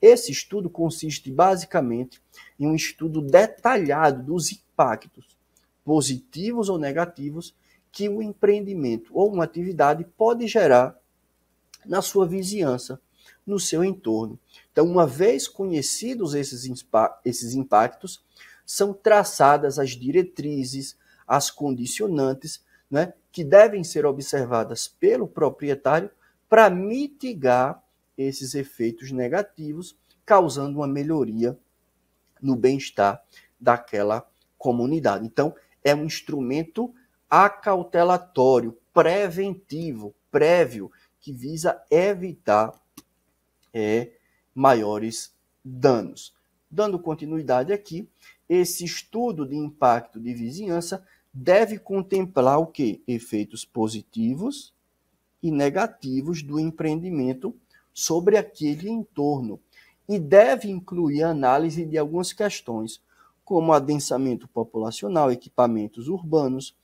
Esse estudo consiste basicamente em um estudo detalhado dos impactos, positivos ou negativos, que o empreendimento ou uma atividade pode gerar na sua vizinhança, no seu entorno. Então, uma vez conhecidos esses impactos, são traçadas as diretrizes, as condicionantes, né, que devem ser observadas pelo proprietário para mitigar esses efeitos negativos, causando uma melhoria no bem-estar daquela comunidade. Então, é um instrumento acautelatório, preventivo, prévio, que visa evitar maiores danos. Dando continuidade aqui, esse estudo de impacto de vizinhança deve contemplar o quê? Efeitos positivos e negativos do empreendimento sobre aquele entorno e deve incluir a análise de algumas questões, como adensamento populacional, equipamentos urbanos,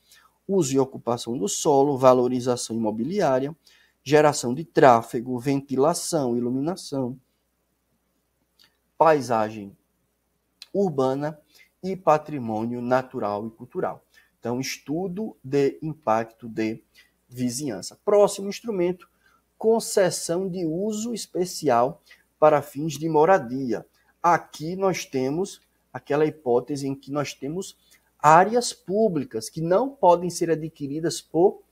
uso e ocupação do solo, valorização imobiliária, geração de tráfego, ventilação, iluminação, paisagem urbana e patrimônio natural e cultural. Então, estudo de impacto de vizinhança. Próximo instrumento, concessão de uso especial para fins de moradia. Aqui nós temos aquela hipótese em que nós temos áreas públicas que não podem ser adquiridas por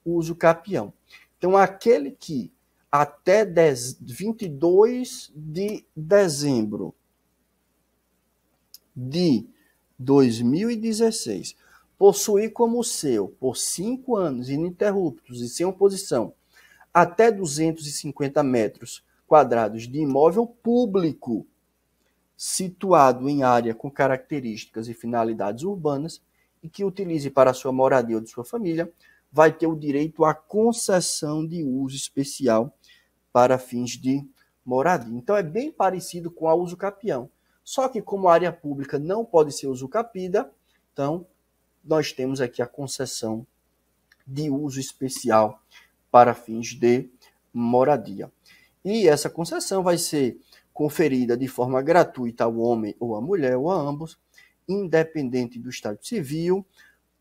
uso capião. Então, aquele que até 22 de dezembro de 2016 possuir como seu, por 5 anos ininterruptos e sem oposição, até 250 metros quadrados de imóvel público situado em área com características e finalidades urbanas e que utilize para sua moradia ou de sua família, vai ter o direito à concessão de uso especial para fins de moradia. Então, é bem parecido com a uso capião. Só que, como a área pública não pode ser usucapida, então, nós temos aqui a concessão de uso especial para fins de moradia. E essa concessão vai ser conferida de forma gratuita ao homem ou à mulher, ou a ambos, independente do estado civil,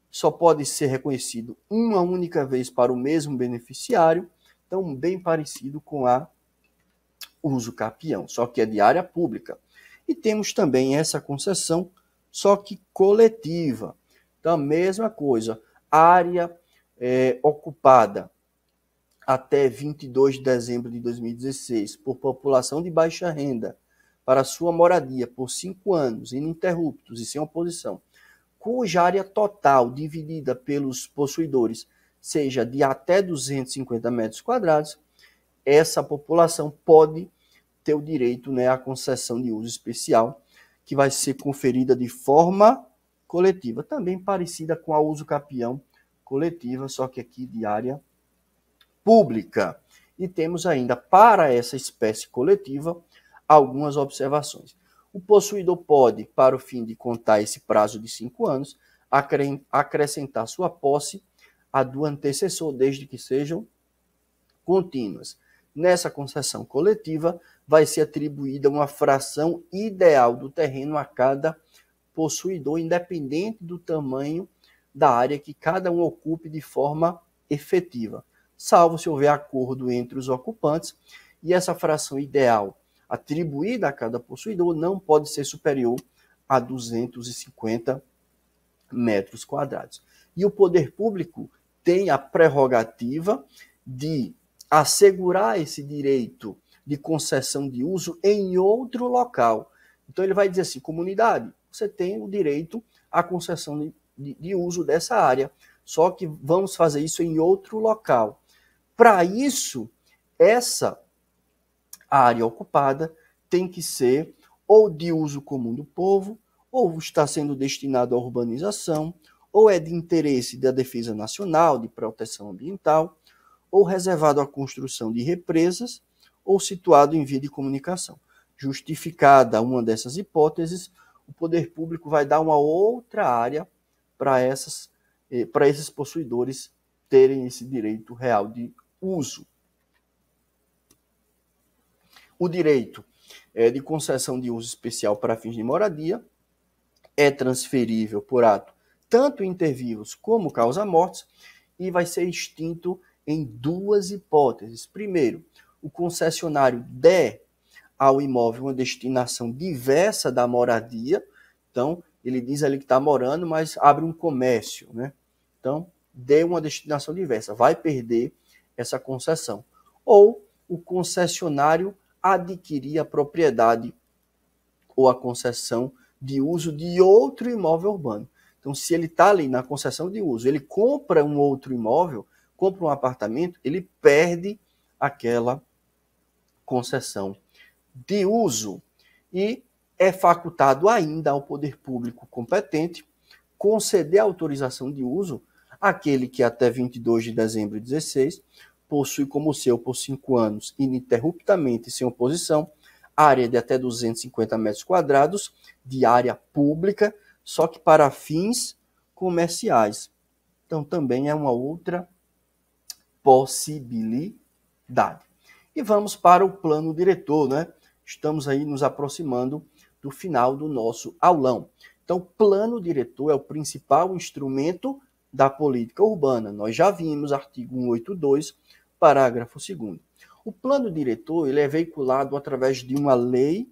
só pode ser reconhecido uma única vez para o mesmo beneficiário, então bem parecido com a uso capião, só que é de área pública. E temos também essa concessão, só que coletiva. Então, a mesma coisa, área ocupada até 22 de dezembro de 2016 por população de baixa renda para sua moradia por 5 anos, ininterruptos e sem oposição, cuja área total dividida pelos possuidores seja de até 250 metros quadrados, essa população pode ter o direito, à concessão de uso especial, que vai ser conferida de forma coletiva, também parecida com a uso capião coletiva, só que aqui de área pública. E temos ainda, para essa espécie coletiva, algumas observações. O possuidor pode, para o fim de contar esse prazo de 5 anos, acrescentar sua posse à do antecessor, desde que sejam contínuas. Nessa concessão coletiva, vai ser atribuída uma fração ideal do terreno a cada possuidor, independente do tamanho da área que cada um ocupe de forma efetiva, salvo se houver acordo entre os ocupantes, e essa fração ideal atribuída a cada possuidor não pode ser superior a 250 metros quadrados. E o poder público tem a prerrogativa de assegurar esse direito de concessão de uso em outro local. Então ele vai dizer assim, comunidade, você tem o direito à concessão de uso dessa área, só que vamos fazer isso em outro local. Para isso, essa área ocupada tem que ser ou de uso comum do povo, ou está sendo destinado à urbanização, ou é de interesse da defesa nacional, de proteção ambiental, ou reservado à construção de represas, ou situado em via de comunicação. Justificada uma dessas hipóteses, o poder público vai dar uma outra área para esses possuidores terem esse direito real de uso. O direito de concessão de uso especial para fins de moradia é transferível por ato tanto inter vivos como causa-mortes e vai ser extinto em 2 hipóteses. Primeiro, o concessionário der ao imóvel uma destinação diversa da moradia, então ele diz ali que está morando, mas abre um comércio, né? Então, dê uma destinação diversa, vai perder essa concessão. Ou o concessionário adquirir a propriedade ou a concessão de uso de outro imóvel urbano. Então, se ele está ali na concessão de uso, ele compra um outro imóvel, compra um apartamento, ele perde aquela concessão de uso. E é facultado ainda ao poder público competente conceder autorização de uso àquele que até 22 de dezembro de 2016 possui como seu por 5 anos, ininterruptamente sem oposição, área de até 250 metros quadrados de área pública, só que para fins comerciais. Então, também é uma outra possibilidade. E vamos para o plano diretor, né? Estamos aí nos aproximando do final do nosso aulão. Então, o plano diretor é o principal instrumento da política urbana. Nós já vimos artigo 182, parágrafo 2º. O plano diretor ele é veiculado através de uma lei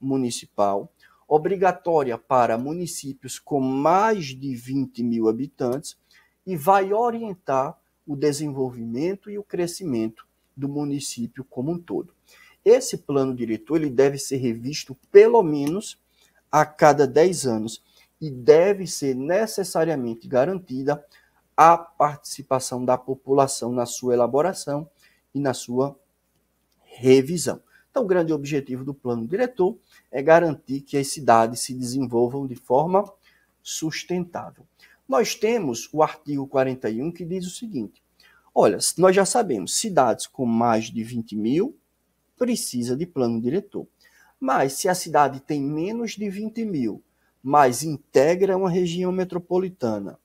municipal, obrigatória para municípios com mais de 20 mil habitantes, e vai orientar o desenvolvimento e o crescimento do município como um todo. Esse plano diretor ele deve ser revisto pelo menos a cada 10 anos e deve ser necessariamente garantida a participação da população na sua elaboração e na sua revisão. Então, o grande objetivo do plano diretor é garantir que as cidades se desenvolvam de forma sustentável. Nós temos o artigo 41 que diz o seguinte: olha, nós já sabemos, cidades com mais de 20 mil precisa de plano diretor. Mas se a cidade tem menos de 20 mil, mas integra uma região metropolitana,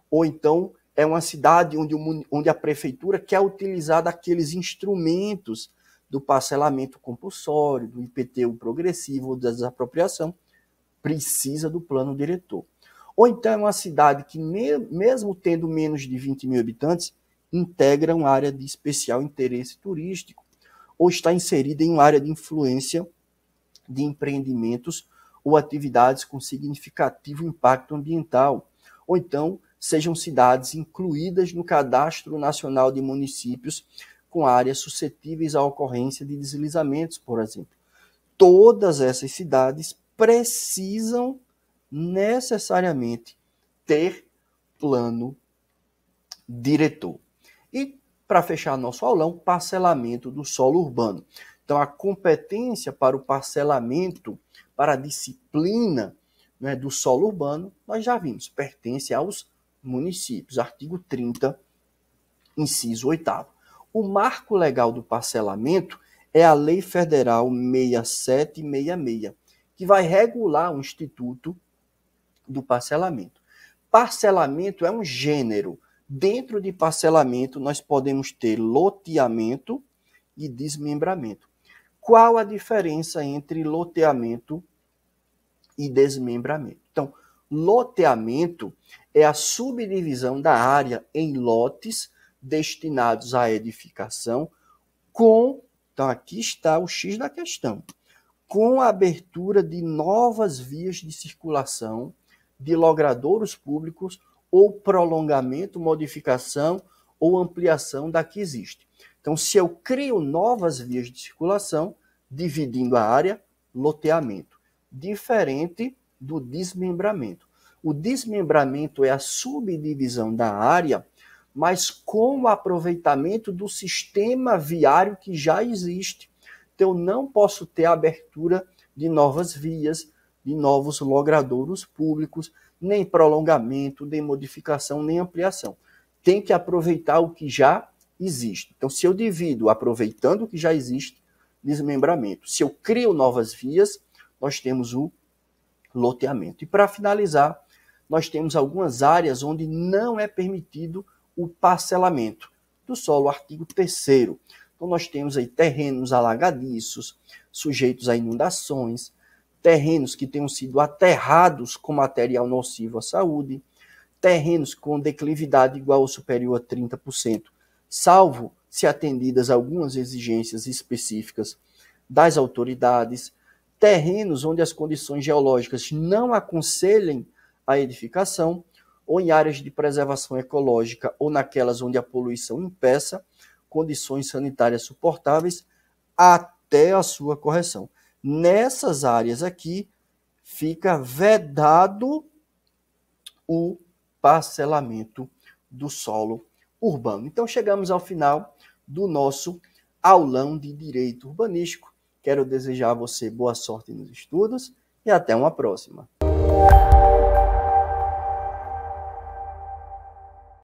ou então é uma cidade onde a prefeitura quer utilizar daqueles instrumentos do parcelamento compulsório, do IPTU progressivo ou da desapropriação, precisa do plano diretor. Ou então é uma cidade que, mesmo tendo menos de 20 mil habitantes, integra uma área de especial interesse turístico, ou está inserida em uma área de influência de empreendimentos ou atividades com significativo impacto ambiental, ou então sejam cidades incluídas no Cadastro Nacional de Municípios com áreas suscetíveis à ocorrência de deslizamentos, por exemplo. Todas essas cidades precisam necessariamente ter plano diretor. E, para fechar nosso aulão, parcelamento do solo urbano. Então, a competência para o parcelamento, para a disciplina, né, do solo urbano, nós já vimos, pertence aos municípios. Artigo 30, inciso 8º. O marco legal do parcelamento é a Lei Federal 6766, que vai regular o instituto do parcelamento. Parcelamento é um gênero. Dentro de parcelamento, nós podemos ter loteamento e desmembramento. Qual a diferença entre loteamento e desmembramento? Então, loteamento é a subdivisão da área em lotes destinados à edificação então aqui está o X da questão, com a abertura de novas vias de circulação, de logradouros públicos ou prolongamento, modificação ou ampliação da que existe. Então, se eu crio novas vias de circulação, dividindo a área, loteamento. Diferente do desmembramento. O desmembramento é a subdivisão da área, mas com o aproveitamento do sistema viário que já existe. Então, eu não posso ter a abertura de novas vias, de novos logradouros públicos, nem prolongamento, nem modificação, nem ampliação. Tem que aproveitar o que já existe. Então, se eu divido aproveitando o que já existe, desmembramento. Se eu crio novas vias, nós temos o loteamento. E para finalizar, nós temos algumas áreas onde não é permitido o parcelamento do solo, artigo 3º. Então, nós temos aí terrenos alagadiços, sujeitos a inundações, terrenos que tenham sido aterrados com material nocivo à saúde, terrenos com declividade igual ou superior a 30%, salvo se atendidas algumas exigências específicas das autoridades, terrenos onde as condições geológicas não aconselhem a edificação, ou em áreas de preservação ecológica, ou naquelas onde a poluição impeça condições sanitárias suportáveis até a sua correção. Nessas áreas aqui, fica vedado o parcelamento do solo urbano. Então, chegamos ao final do nosso aulão de Direito Urbanístico. Quero desejar a você boa sorte nos estudos e até uma próxima.